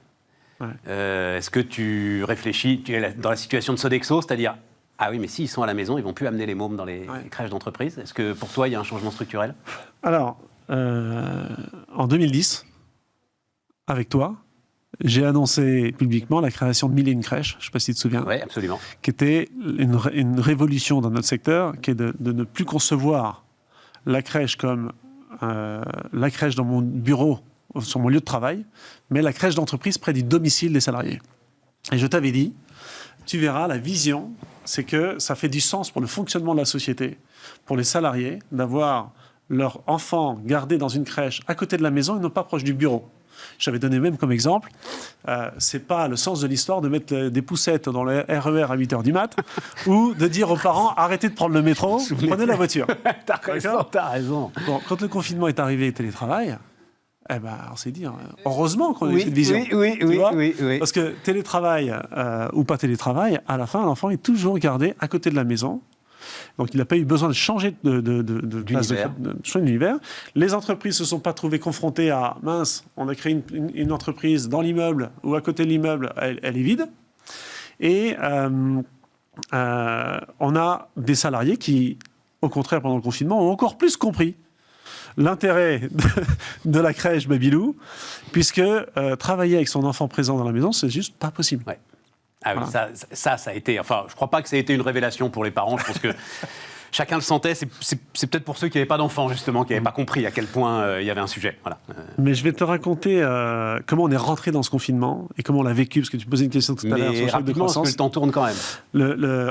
Est-ce que tu réfléchis, tu es dans la situation de Sodexo, c'est-à-dire, ah oui, mais s'ils sont à la maison, ils ne vont plus amener les mômes dans les crèches d'entreprise. Est-ce que pour toi, il y a un changement structurel? Alors, en 2010, avec toi, j'ai annoncé publiquement la création de 1001 crèches, je ne sais pas si tu te souviens, Oui, absolument. qui était une révolution dans notre secteur, qui est de ne plus concevoir la crèche comme la crèche dans mon bureau, sur mon lieu de travail, mais la crèche d'entreprise près du domicile des salariés. Et je t'avais dit, tu verras, la vision, c'est que ça fait du sens pour le fonctionnement de la société, pour les salariés, d'avoir leurs enfants gardés dans une crèche à côté de la maison et non pas proche du bureau. J'avais donné même comme exemple, c'est pas le sens de l'histoire de mettre des poussettes dans le RER à 8h du mat ou de dire aux parents arrêtez de prendre le métro, prenez la voiture. T'as raison. Bon, quand le confinement est arrivé et télétravail, eh ben, on s'est dit, heureusement qu'on a eu cette vision. Oui. Parce que télétravail ou pas télétravail, à la fin, l'enfant est toujours gardé à côté de la maison. Donc, il n'a pas eu besoin de changer d'univers. Les entreprises ne se sont pas trouvées confrontées à « mince, on a créé une entreprise dans l'immeuble ou à côté de l'immeuble, elle est vide ». Et on a des salariés qui, au contraire, pendant le confinement, ont encore plus compris l'intérêt de la crèche Babylou, puisque travailler avec son enfant présent dans la maison, c'est juste pas possible. Ouais. Ah oui, voilà. ça a été... Enfin, je ne crois pas que ça ait été une révélation pour les parents. Je pense que chacun le sentait. C'est peut-être pour ceux qui n'avaient pas d'enfants, justement, qui n'avaient pas compris à quel point il y avait un sujet. Voilà. Mais je vais te raconter comment on est rentré dans ce confinement et comment on l'a vécu, parce que tu posais une question tout à l'heure sur le choc de croissance. Parce que le temps tourne quand même.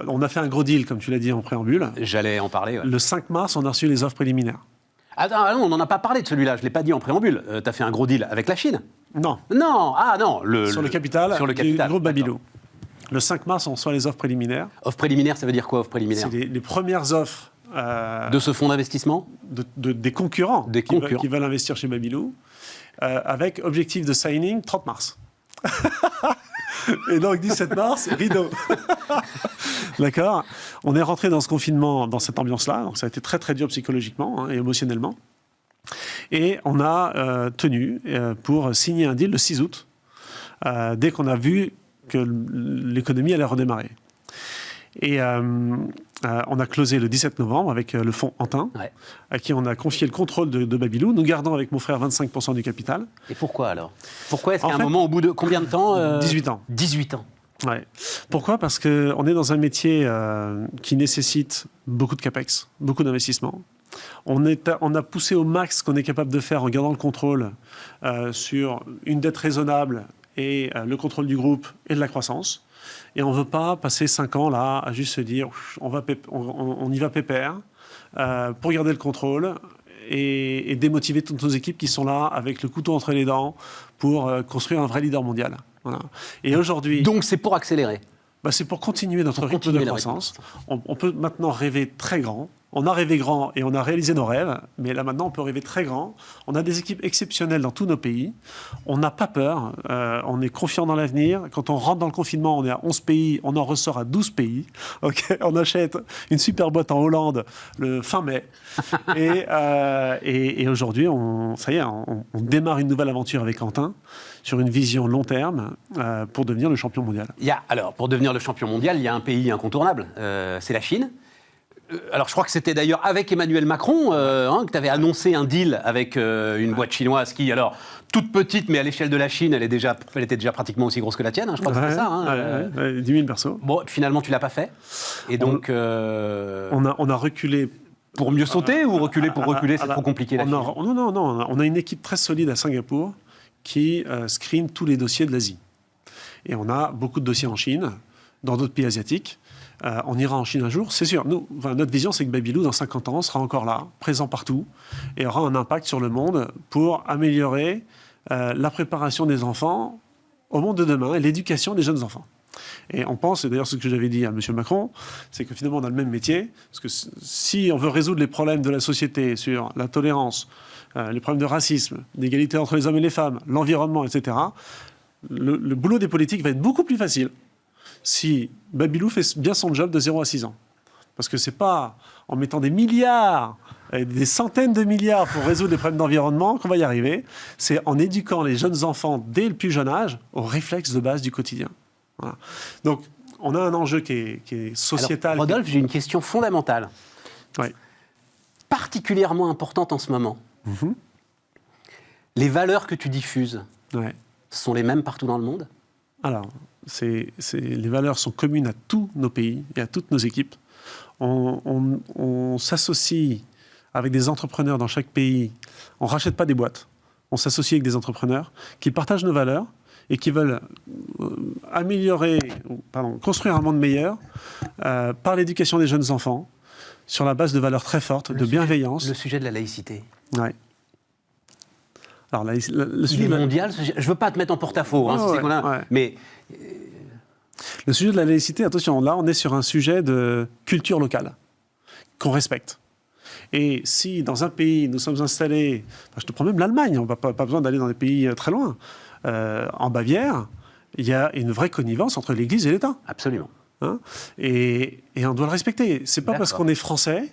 On a fait un gros deal, comme tu l'as dit en préambule. J'allais en parler. Ouais. Le 5 mars, on a reçu les offres préliminaires. Ah non, on n'en a pas parlé de celui-là. Je ne l'ai pas dit en préambule. Tu as fait un gros deal avec la Chine? Non. Non. Ah non. Sur le capital du groupe Babylou. Le 5 mars, on reçoit les offres préliminaires. Offres préliminaires, ça veut dire quoi, offres préliminaires? C'est les premières offres... de ce fonds d'investissement? Des concurrents, qui veulent investir chez Babylou, avec objectif de signing 30 mars. Et donc, 17 mars, rideau. D'accord. On est rentré dans ce confinement, dans cette ambiance-là. Donc, ça a été très, très dur psychologiquement et émotionnellement. Et on a tenu pour signer un deal le 6 août, dès qu'on a vu que l'économie allait redémarrer. Et on a closé le 17 novembre avec le fonds Antin, à qui on a confié le contrôle de Babylou, nous gardant avec mon frère 25% du capital. Et pourquoi alors? Pourquoi est-ce qu'à un moment, au bout de combien de temps 18 ans. 18 ans. Ouais. Pourquoi? Parce qu'on est dans un métier qui nécessite beaucoup de capex, beaucoup d'investissement. On a poussé au max ce qu'on est capable de faire en gardant le contrôle sur une dette raisonnable et le contrôle du groupe et de la croissance. Et on ne veut pas passer 5 ans là à juste se dire on y va pépère pour garder le contrôle et démotiver toutes nos équipes qui sont là avec le couteau entre les dents pour construire un vrai leader mondial. Voilà. Et aujourd'hui... Donc c'est pour accélérer? C'est pour continuer notre rythme de croissance. On peut maintenant rêver très grand. On a rêvé grand et on a réalisé nos rêves, mais là maintenant on peut rêver très grand. On a des équipes exceptionnelles dans tous nos pays. On n'a pas peur, on est confiant dans l'avenir. Quand on rentre dans le confinement, on est à 11 pays, on en ressort à 12 pays. Okay, on achète une super boîte en Hollande le fin mai. Et aujourd'hui, ça y est, on démarre une nouvelle aventure avec Quentin sur une vision long terme pour devenir le champion mondial. Alors, pour devenir le champion mondial, il y a un pays incontournable, c'est la Chine. Alors, je crois que c'était d'ailleurs avec Emmanuel Macron que tu avais annoncé un deal avec une boîte chinoise qui, alors, toute petite, mais à l'échelle de la Chine, elle était déjà pratiquement aussi grosse que la tienne. Je crois que c'était ça. 10 000 persos. Bon, finalement, tu ne l'as pas fait. Et donc... On a reculé. Pour mieux sauter ou reculer pour reculer, c'est trop compliqué la Chine. Non. On a une équipe très solide à Singapour qui screen tous les dossiers de l'Asie. Et on a beaucoup de dossiers en Chine, dans d'autres pays asiatiques. On ira en Chine un jour, c'est sûr. Notre vision, c'est que Babylou, dans 50 ans, sera encore là, présent partout, et aura un impact sur le monde pour améliorer la préparation des enfants au monde de demain et l'éducation des jeunes enfants. Et on pense, et d'ailleurs ce que j'avais dit à M. Macron, c'est que finalement on a le même métier, parce que si on veut résoudre les problèmes de la société sur la tolérance, les problèmes de racisme, d'égalité entre les hommes et les femmes, l'environnement, etc., le boulot des politiques va être beaucoup plus facile si Babylou fait bien son job de 0 à 6 ans. Parce que ce n'est pas en mettant des milliards, des centaines de milliards pour résoudre les problèmes d'environnement qu'on va y arriver. C'est en éduquant les jeunes enfants dès le plus jeune âge aux réflexes de base du quotidien. Voilà. Donc, on a un enjeu qui est sociétal. Alors, Rodolphe, j'ai une question fondamentale. Oui. Particulièrement importante en ce moment. Mm-hmm. Les valeurs que tu diffuses. Ouais. sont les mêmes partout dans le monde? Alors, les valeurs sont communes à tous nos pays et à toutes nos équipes. On s'associe avec des entrepreneurs dans chaque pays. On ne rachète pas des boîtes. On s'associe avec des entrepreneurs qui partagent nos valeurs et qui veulent construire un monde meilleur par l'éducation des jeunes enfants, sur la base de valeurs très fortes, de bienveillance. Le sujet de la laïcité. Ouais. Alors, il est mondial. Je ne veux pas te mettre en porte-à-faux, mais... Le sujet de la laïcité, attention, là, on est sur un sujet de culture locale qu'on respecte. Et si, dans un pays, nous sommes installés... je te prends même l'Allemagne, on n'a pas besoin d'aller dans des pays très loin. En Bavière, il y a une vraie connivence entre l'Église et l'État. Absolument. Hein, et on doit le respecter. C'est pas parce qu'on est français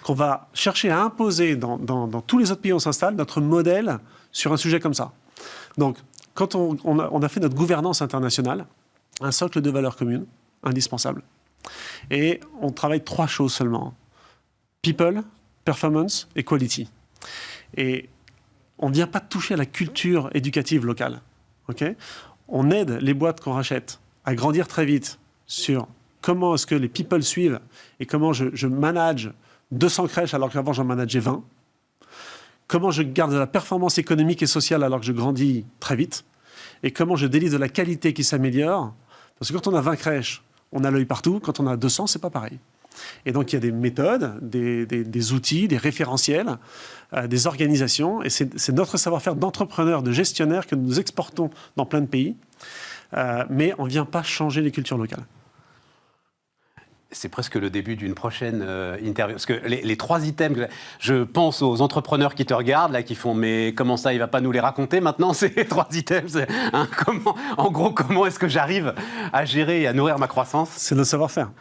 qu'on va chercher à imposer dans tous les autres pays où on s'installe notre modèle sur un sujet comme ça. Donc, quand on a fait notre gouvernance internationale, un socle de valeurs communes, indispensable. Et on travaille 3 choses seulement. People, performance et quality. Et on ne vient pas toucher à la culture éducative locale. Okay, on aide les boîtes qu'on rachète à grandir très vite sur comment est-ce que les people suivent et comment je manage 200 crèches alors qu'avant j'en manageais 20. Comment je garde de la performance économique et sociale alors que je grandis très vite. Et comment je délivre de la qualité qui s'améliore. Parce que quand on a 20 crèches, on a l'œil partout. Quand on a 200, c'est pas pareil. Et donc, il y a des méthodes, des outils, des référentiels, des organisations. Et c'est notre savoir-faire d'entrepreneurs, de gestionnaires que nous exportons dans plein de pays. Mais on ne vient pas changer les cultures locales. C'est presque le début d'une prochaine interview. Parce que les 3 items, je pense aux entrepreneurs qui te regardent, là, qui font « mais comment ça, il ne va pas nous les raconter maintenant, ces 3 items hein, en gros, comment est-ce que j'arrive à gérer et à nourrir ma croissance ?» C'est notre savoir-faire.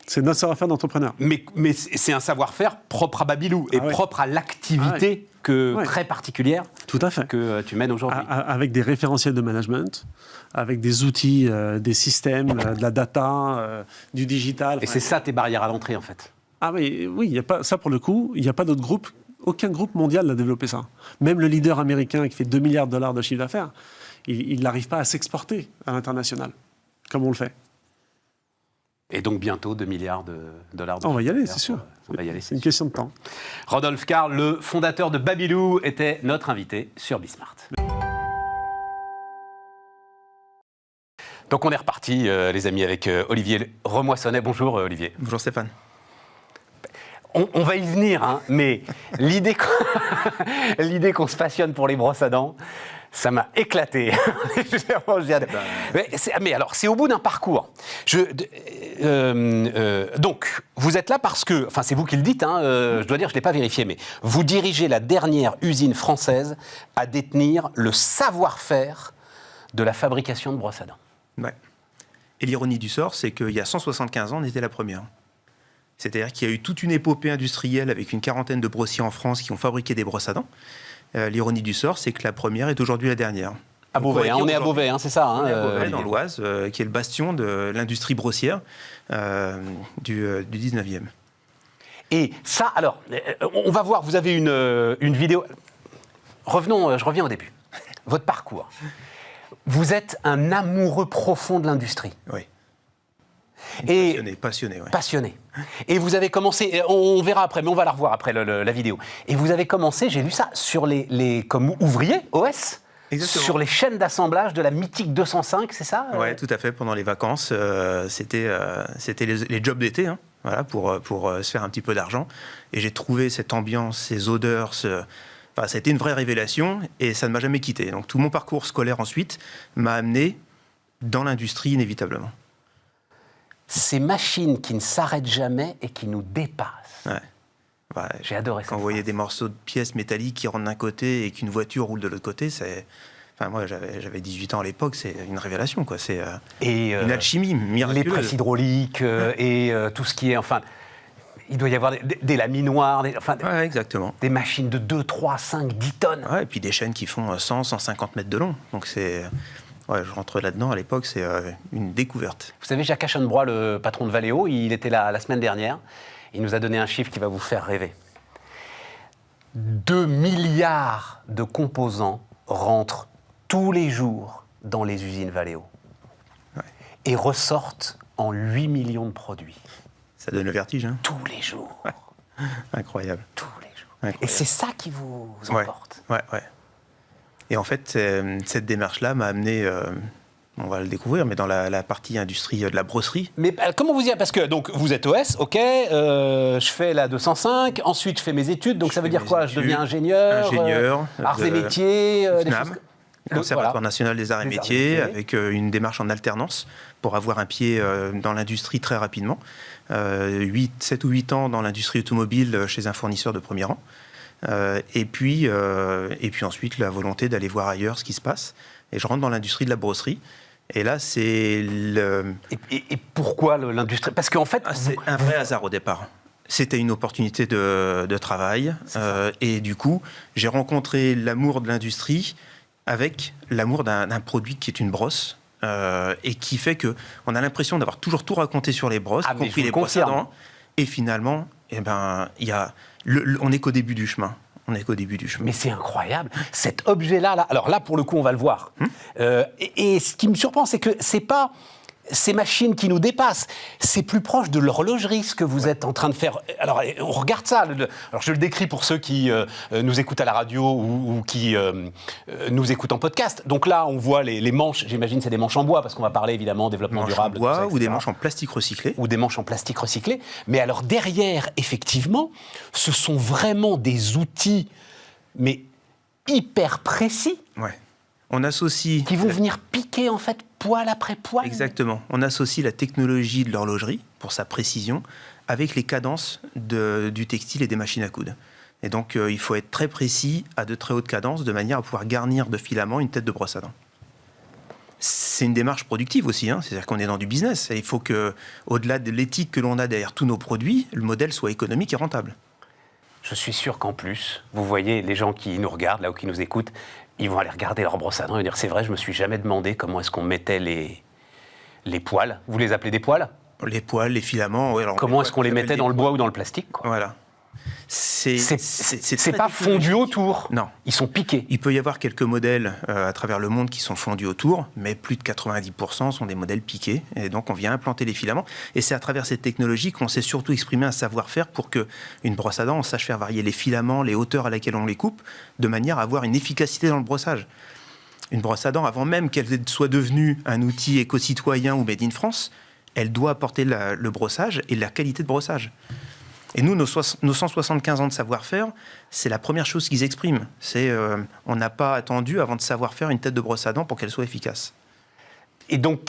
C'est notre savoir-faire d'entrepreneur. Mais c'est un savoir-faire propre à Babylou et propre à l'activité très particulière Tout à fait. Que tu mènes aujourd'hui. Avec des référentiels de management, avec des outils, des systèmes, de la data, du digital. Et c'est ça tes barrières à l'entrée, en fait. Ah oui, y a pas, ça pour le coup, il n'y a pas d'autre groupe, aucun groupe mondial n'a développé ça. Même le leader américain qui fait 2 milliards de dollars de chiffre d'affaires, il n'arrive pas à s'exporter à l'international, comme on le fait. Et donc bientôt 2 milliards de dollars. On va y aller, c'est sûr. On va y aller, c'est une question de temps. Rodolphe Karl, le fondateur de Babylou, était notre invité sur Bismart. Donc on est reparti, les amis, avec Olivier Remoissonnet. Bonjour Olivier. Bonjour Stéphane. On va y venir, hein, mais l'idée qu'on se passionne pour les brosses à dents, ça m'a éclaté. Mais alors, c'est au bout d'un parcours. Donc, vous êtes là parce que, enfin, c'est vous qui le dites, hein, je dois dire, je ne l'ai pas vérifié, mais vous dirigez la dernière usine française à détenir le savoir-faire de la fabrication de brosses à dents. Ouais. Et l'ironie du sort, c'est qu'il y a 175 ans, on était la première. C'est-à-dire qu'il y a eu toute une épopée industrielle avec une quarantaine de brossiers en France qui ont fabriqué des brosses à dents. L'ironie du sort, c'est que la première est aujourd'hui la dernière. À Beauvais, on est à Beauvais, hein, c'est ça. On est à Beauvais, dans l'Oise, qui est le bastion de l'industrie brossière du 19e. Et ça, alors, on va voir, vous avez une vidéo. Je reviens au début. Votre parcours. Vous êtes un amoureux profond de l'industrie. Oui. Passionné. Ouais. Passionné. Et vous avez commencé, on verra après, mais on va la revoir après la vidéo. Et vous avez commencé, j'ai lu ça, sur comme ouvrier, OS. Exactement. Sur les chaînes d'assemblage de la mythique 205, c'est ça? Oui, tout à fait. Pendant les vacances, c'était les jobs d'été, hein, voilà, pour se faire un petit peu d'argent. Et j'ai trouvé cette ambiance, ces odeurs, ça a été une vraie révélation et ça ne m'a jamais quitté. Donc tout mon parcours scolaire ensuite m'a amené dans l'industrie inévitablement. Ces machines qui ne s'arrêtent jamais et qui nous dépassent. Ouais. Ouais, j'ai adoré ça. Quand vous voyez des morceaux de pièces métalliques qui rentrent d'un côté et qu'une voiture roule de l'autre côté, c'est... Enfin, moi, j'avais 18 ans à l'époque, c'est une révélation, quoi. C'est une alchimie miraculeuse. Les presses hydrauliques et tout ce qui est... Enfin, il doit y avoir des laminoirs, ouais, exactement. Des machines de 2, 3, 5, 10 tonnes. Ouais, et puis des chaînes qui font 100, 150 mètres de long. Donc c'est... Ouais, je rentre là-dedans, à l'époque, c'est une découverte. Vous savez, Jacques Aschenbroich, le patron de Valeo, il était là la semaine dernière. Il nous a donné un chiffre qui va vous faire rêver. 2 milliards de composants rentrent tous les jours dans les usines Valeo et ressortent en 8 millions de produits. Ça donne le vertige, hein. Tous les jours. Ouais. Incroyable. Tous les jours. Incroyable. Et c'est ça qui vous emporte. Ouais. Et en fait, cette démarche-là m'a amené, on va le découvrir, mais dans la partie industrie de la brosserie. Mais comment vous y êtes? Parce que donc, vous êtes OS, ok, je fais la 205, ensuite je fais mes études, donc ça veut dire quoi? Je deviens ingénieur, arts et métiers, des CNAM, choses... Conservatoire national des arts et métiers, arts et avec une démarche en alternance pour avoir un pied dans l'industrie très rapidement. 7 ou 8 ans dans l'industrie automobile chez un fournisseur de premier rang. Et puis ensuite, la volonté d'aller voir ailleurs ce qui se passe. Et je rentre dans l'industrie de la brosserie. Et là, c'est le... Et pourquoi l'industrie? Parce qu'en fait... c'est un vrai hasard au départ. C'était une opportunité de travail. Et du coup, j'ai rencontré l'amour de l'industrie avec l'amour d'un produit qui est une brosse. Et qui fait qu'on a l'impression d'avoir toujours tout raconté sur les brosses, y compris les brosses à dents. Et finalement, on n'est qu'au début du chemin. Mais c'est incroyable, cet objet-là, alors là, pour le coup, on va le voir. Et ce qui me surprend, c'est que c'est pas ces machines qui nous dépassent, c'est plus proche de l'horlogerie, ce que vous êtes en train de faire. Alors, on regarde ça. Alors, je le décris pour ceux qui nous écoutent à la radio ou qui nous écoutent en podcast. Donc là, on voit les manches, j'imagine c'est des manches en bois, parce qu'on va parler évidemment développement durable. Manches en bois, tout ça, ou des manches en plastique recyclé. Ou des manches en plastique recyclé. Mais alors, derrière, effectivement, ce sont vraiment des outils, mais hyper précis. Ouais. On associe... Qui vont venir piquer, en fait, poil après poil. Exactement. On associe la technologie de l'horlogerie, pour sa précision, avec les cadences du textile et des machines à coudre. Et donc, il faut être très précis à de très hautes cadences, de manière à pouvoir garnir de filaments une tête de brosse à dents. C'est une démarche productive aussi, hein. C'est-à-dire qu'on est dans du business. Et il faut que, au-delà de l'éthique que l'on a derrière tous nos produits, le modèle soit économique et rentable. Je suis sûr qu'en plus, vous voyez, les gens qui nous regardent, là, ou qui nous écoutent, ils vont aller regarder leur brosse à dents et dire, c'est vrai, je me suis jamais demandé comment est-ce qu'on mettait les poils. Vous les appelez des poils? Les poils, les filaments, oui. Alors comment est-ce qu'on les mettait dans le bois ou dans le plastique, quoi? Voilà. C'est pas fondu autour. Non. Ils sont piqués. Il peut y avoir quelques modèles à travers le monde qui sont fondus autour, mais plus de 90% sont des modèles piqués. Et donc, on vient implanter les filaments. Et c'est à travers cette technologie qu'on sait surtout exprimer un savoir-faire pour qu'une brosse à dents, on sache faire varier les filaments, les hauteurs à laquelle on les coupe, de manière à avoir une efficacité dans le brossage. Une brosse à dents, avant même qu'elle soit devenue un outil éco-citoyen ou made in France, elle doit apporter le brossage et la qualité de brossage. Et nous, nos 175 ans de savoir-faire, c'est la première chose qu'ils expriment. On n'a pas attendu avant de savoir faire une tête de brosse à dents pour qu'elle soit efficace. Et donc,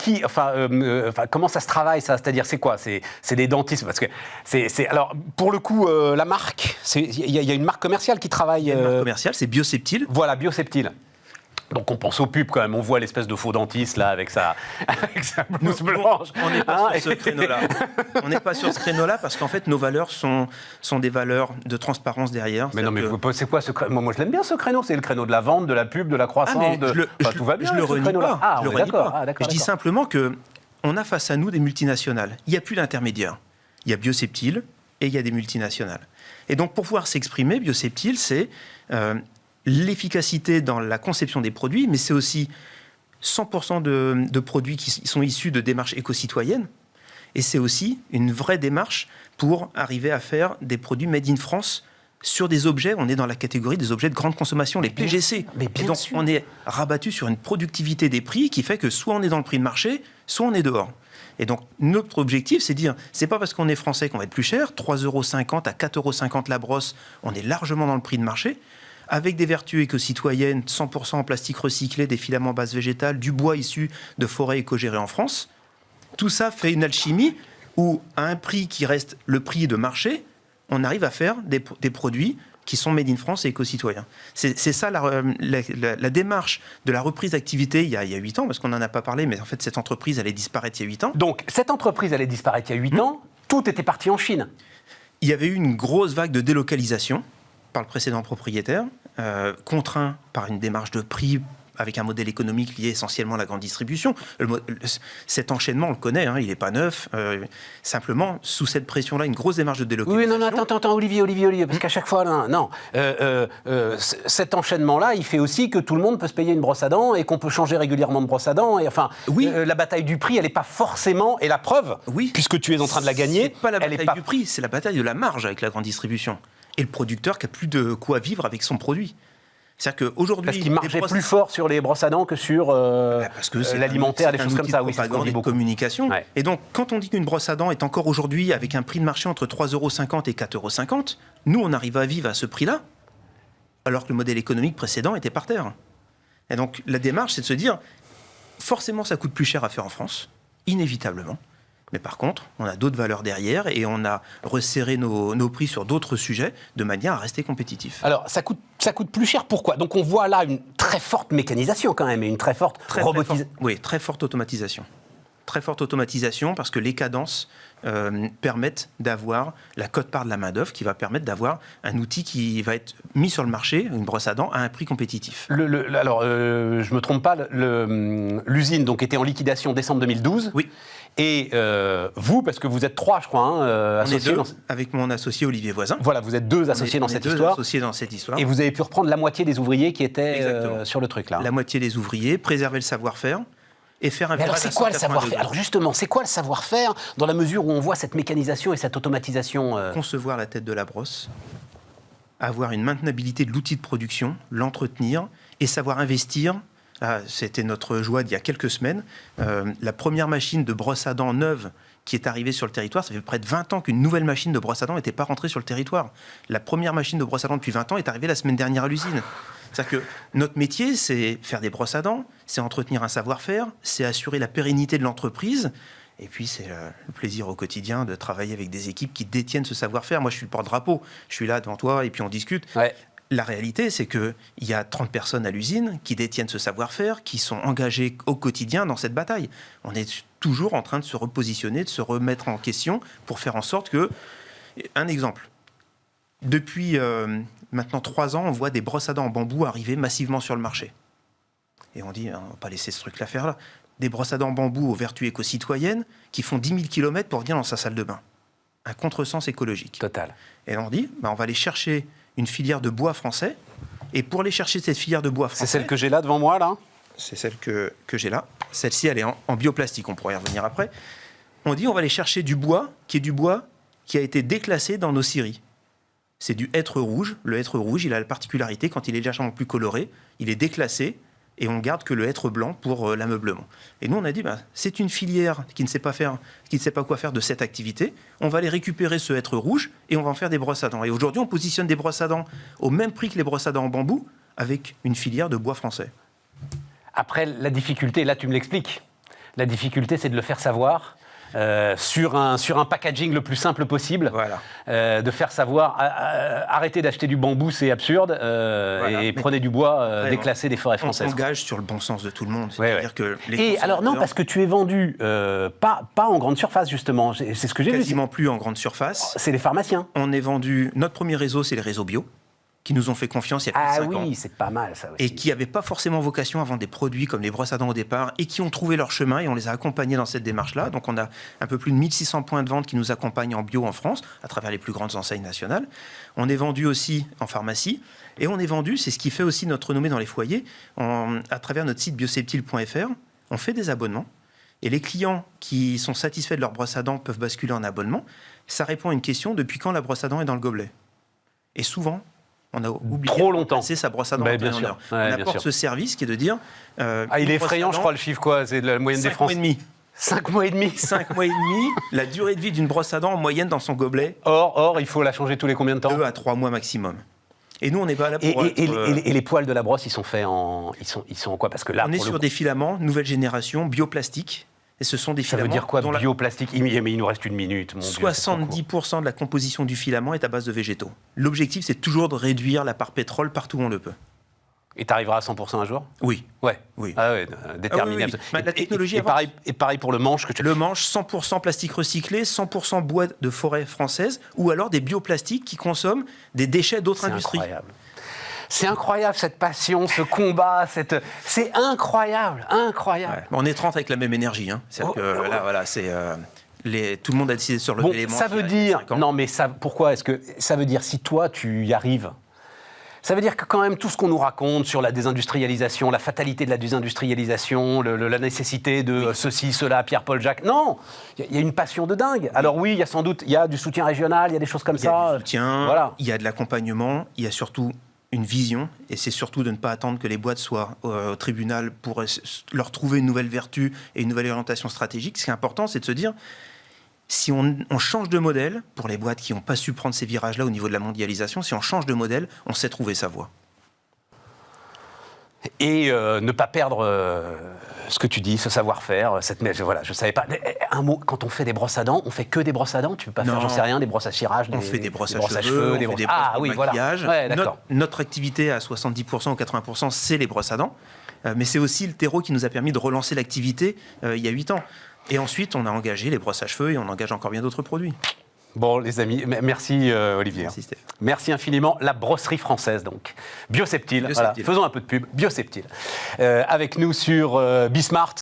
comment ça se travaille, ça? C'est-à-dire, c'est quoi? C'est des dentistes? Parce que alors, pour le coup, la marque, il y a une marque commerciale qui travaille... Il y a une marque commerciale, c'est Bioseptile. Voilà, Bioseptile. Donc on pense aux pubs quand même, on voit l'espèce de faux dentiste là avec sa blouse blanche. On n'est pas sur ce créneau-là. On n'est pas sur ce créneau-là parce qu'en fait nos valeurs sont des valeurs de transparence derrière. Mais non, mais c'est quoi ce créneau? Moi je l'aime bien ce créneau, c'est le créneau de la vente, de la pub, de la croissance, tout va bien. Je le renie pas. Ah, je le renie pas. Je dis simplement qu'on a face à nous des multinationales. Il n'y a plus d'intermédiaire. Il y a Bioseptile et il y a des multinationales. Et donc pour pouvoir s'exprimer, Bioseptile, c'est l'efficacité dans la conception des produits, mais c'est aussi 100% de produits qui sont issus de démarches éco-citoyennes. Et c'est aussi une vraie démarche pour arriver à faire des produits made in France sur des objets. On est dans la catégorie des objets de grande consommation, les PGC. Mais bien et donc, sûr. on est rabattu sur une productivité des prix qui fait que soit on est dans le prix de marché, soit on est dehors. Et donc, notre objectif, c'est de dire, c'est pas parce qu'on est français qu'on va être plus cher. 3,50 € à 4,50 € la brosse, on est largement dans le prix de marché. Avec des vertus éco-citoyennes, 100% en plastique recyclé, des filaments base végétale, du bois issu de forêts éco-gérées en France. Tout ça fait une alchimie où, à un prix qui reste le prix de marché, on arrive à faire des produits qui sont made in France et éco-citoyens. C'est ça la démarche de la reprise d'activité il y a 8 ans, parce qu'on n'en a pas parlé, mais en fait, cette entreprise allait disparaître il y a 8 ans. Donc, cette entreprise allait disparaître il y a 8 ans, tout était parti en Chine. Il y avait eu une grosse vague de délocalisation par le précédent propriétaire, contraint par une démarche de prix avec un modèle économique lié essentiellement à la grande distribution. Cet enchaînement, on le connaît, hein, il n'est pas neuf. Simplement, sous cette pression-là, une grosse démarche de délocalisation. Oui, non, attends, Olivier, parce qu'à chaque fois, cet enchaînement-là, il fait aussi que tout le monde peut se payer une brosse à dents et qu'on peut changer régulièrement de brosse à dents. Et enfin, la bataille du prix, elle n'est pas forcément, et la preuve, puisque tu es en train de la gagner, c'est pas la bataille du prix, c'est la bataille de la marge avec la grande distribution. Et le producteur qui a plus de quoi vivre avec son produit. C'est-à-dire qu'aujourd'hui... Parce qu'il marchait plus fort sur les brosses à dents que sur l'alimentaire, des choses comme ça. Oui, c'est de communication. Ouais. Et donc, quand on dit qu'une brosse à dents est encore aujourd'hui avec un prix de marché entre 3,50 € et 4,50 €, nous, on arrive à vivre à ce prix-là, alors que le modèle économique précédent était par terre. Et donc, la démarche, c'est de se dire, forcément, ça coûte plus cher à faire en France, inévitablement. Mais par contre, on a d'autres valeurs derrière et on a resserré nos prix sur d'autres sujets de manière à rester compétitif. Alors, ça coûte plus cher, pourquoi? Donc on voit là une très forte mécanisation quand même et une très forte robotisation. Oui, très forte automatisation. Très forte automatisation parce que les cadences permettent d'avoir la quote-part de la main-d'œuvre qui va permettre d'avoir un outil qui va être mis sur le marché, une brosse à dents, à un prix compétitif. Alors, je ne me trompe pas, l'usine donc, était en liquidation décembre 2012. Oui. Et vous, parce que vous êtes 3, je crois, associés. On est 2, avec mon associé Olivier Voisin. Voilà, vous êtes 2 associés dans cette histoire. Associés dans cette histoire. Et vous avez pu reprendre la moitié des ouvriers qui étaient sur le truc là. La moitié des ouvriers, préserver le savoir-faire et faire un. Mais alors, c'est quoi le savoir-faire? Alors justement, c'est quoi le savoir-faire dans la mesure où on voit cette mécanisation et cette automatisation Concevoir la tête de la brosse, avoir une maintenabilité de l'outil de production, l'entretenir et savoir investir. Ah, c'était notre joie d'il y a quelques semaines. La première machine de brosse à dents neuve qui est arrivée sur le territoire, ça fait près de 20 ans qu'une nouvelle machine de brosse à dents n'était pas rentrée sur le territoire. La première machine de brosse à dents depuis 20 ans est arrivée la semaine dernière à l'usine. C'est-à-dire que notre métier, c'est faire des brosses à dents, c'est entretenir un savoir-faire, c'est assurer la pérennité de l'entreprise. Et puis, c'est le plaisir au quotidien de travailler avec des équipes qui détiennent ce savoir-faire. Moi, je suis le porte-drapeau. Je suis là devant toi et puis on discute. Ouais. La réalité, c'est qu'il y a 30 personnes à l'usine qui détiennent ce savoir-faire, qui sont engagées au quotidien dans cette bataille. On est toujours en train de se repositionner, de se remettre en question pour faire en sorte que... Un exemple. Depuis maintenant 3 ans, on voit des brosses à dents en bambou arriver massivement sur le marché. Et on dit, on ne va pas laisser ce truc-là faire là. Des brosses à dents en bambou aux vertus éco-citoyennes qui font 10 000 km pour venir dans sa salle de bain. Un contresens écologique. Total. Et on dit, on va aller chercher une filière de bois français. Et pour aller chercher cette filière de bois français... C'est celle que j'ai là devant moi, là? C'est celle que j'ai là. Celle-ci, elle est en bioplastique, on pourrait y revenir après. On dit, on va aller chercher du bois qui a été déclassé dans nos scieries. C'est du hêtre rouge. Le hêtre rouge, il a la particularité, quand il est légèrement plus coloré, il est déclassé et on garde que le hêtre blanc pour l'ameublement. Et nous, on a dit, c'est une filière qui ne sait pas quoi faire de cette activité. On va aller récupérer ce hêtre rouge et on va en faire des brosses à dents. Et aujourd'hui, on positionne des brosses à dents au même prix que les brosses à dents en bambou avec une filière de bois français. Après, la difficulté, là, tu me l'expliques. La difficulté, c'est de le faire savoir. Sur un packaging le plus simple possible, voilà. De faire savoir, arrêtez d'acheter du bambou, c'est absurde, voilà. Et prenez du bois déclassé des forêts françaises. On gage sur le bon sens de tout le monde. C'est-à-dire que et alors non, parce que tu es vendu pas en grande surface, justement, c'est ce que j'ai vu. Quasiment plus en grande surface. C'est les pharmaciens. On est vendu, notre premier réseau, c'est les réseaux bio, qui nous ont fait confiance il y a plus de 5 ans. Ah oui, c'est pas mal ça aussi. Et qui n'avaient pas forcément vocation à vendre des produits comme les brosses à dents au départ et qui ont trouvé leur chemin et on les a accompagnés dans cette démarche-là. Donc on a un peu plus de 1600 points de vente qui nous accompagnent en bio en France à travers les plus grandes enseignes nationales. On est vendu aussi en pharmacie et on est vendu, c'est ce qui fait aussi notre renommée dans les foyers, à travers notre site bioseptile.fr. On fait des abonnements et les clients qui sont satisfaits de leur brosse à dents peuvent basculer en abonnement. Ça répond à une question, depuis quand la brosse à dents est dans le gobelet? Et souvent, on a oublié trop longtemps. C'est sa brosse à dents. Bien sûr. On apporte ce service qui est de dire... il est effrayant, je crois, le chiffre, quoi. C'est la moyenne des Français. 5 mois et demi. 5 mois et demi, la durée de vie d'une brosse à dents en moyenne dans son gobelet. Or, il faut la changer tous les combien de temps? 2 à 3 mois maximum. Et nous, on n'est pas là pour... Et les poils de la brosse, ils sont faits en... Ils sont en quoi? Parce que là, on est sur des filaments, nouvelle génération, bioplastiques. Et ce sont des filaments... Ça veut dire quoi, bioplastique? Mais il nous reste une minute. 70% de la composition du filament est à base de végétaux. L'objectif, c'est toujours de réduire la part pétrole partout où on le peut. Et tu arriveras à 100% un jour? Oui. Ouais. Oui. Ah ouais, déterminé. Ah oui. La technologie et pareil pour le manche que tu... Le manche, 100% plastique recyclé, 100% bois de forêt française, ou alors des bioplastiques qui consomment des déchets d'autres industries. Incroyable. C'est incroyable cette passion, ce combat, c'est incroyable, incroyable. Ouais. On est 30 avec la même énergie. Hein. C'est-à-dire que là, voilà, c'est tout le monde a décidé sur le élément. Ça veut dire, non mais ça, pourquoi est-ce que ça veut dire si toi tu y arrives? Ça veut dire que quand même tout ce qu'on nous raconte sur la désindustrialisation, la fatalité de la désindustrialisation, la nécessité de ceci, cela, Pierre-Paul Jacques, non, il y a une passion de dingue. Alors oui, il y a sans doute, il y a du soutien régional, il y a des choses comme ça. Il y a du soutien, voilà. Il y a de l'accompagnement, il y a surtout une vision, et c'est surtout de ne pas attendre que les boîtes soient au tribunal pour leur trouver une nouvelle vertu et une nouvelle orientation stratégique. Ce qui est important, c'est de se dire, si on change de modèle, pour les boîtes qui n'ont pas su prendre ces virages-là au niveau de la mondialisation, si on change de modèle, on sait trouver sa voie. Et ne pas perdre ce que tu dis, ce savoir-faire, voilà, je savais pas. Un mot, quand on fait des brosses à dents, on fait que des brosses à dents. Tu peux pas faire, j'en sais rien, des brosses à cirage, on fait des brosses à cheveux, des brosses oui, maquillage. Voilà. Ouais, notre activité à 70% ou 80%, c'est les brosses à dents. Mais c'est aussi le terreau qui nous a permis de relancer l'activité il y a 8 ans. Et ensuite, on a engagé les brosses à cheveux et on engage encore bien d'autres produits. Bon, les amis, merci Olivier. Merci Steph. Merci infiniment. La brosserie française, donc. Bioseptile. Voilà. Faisons un peu de pub. Bioseptile. Avec nous sur Bismart.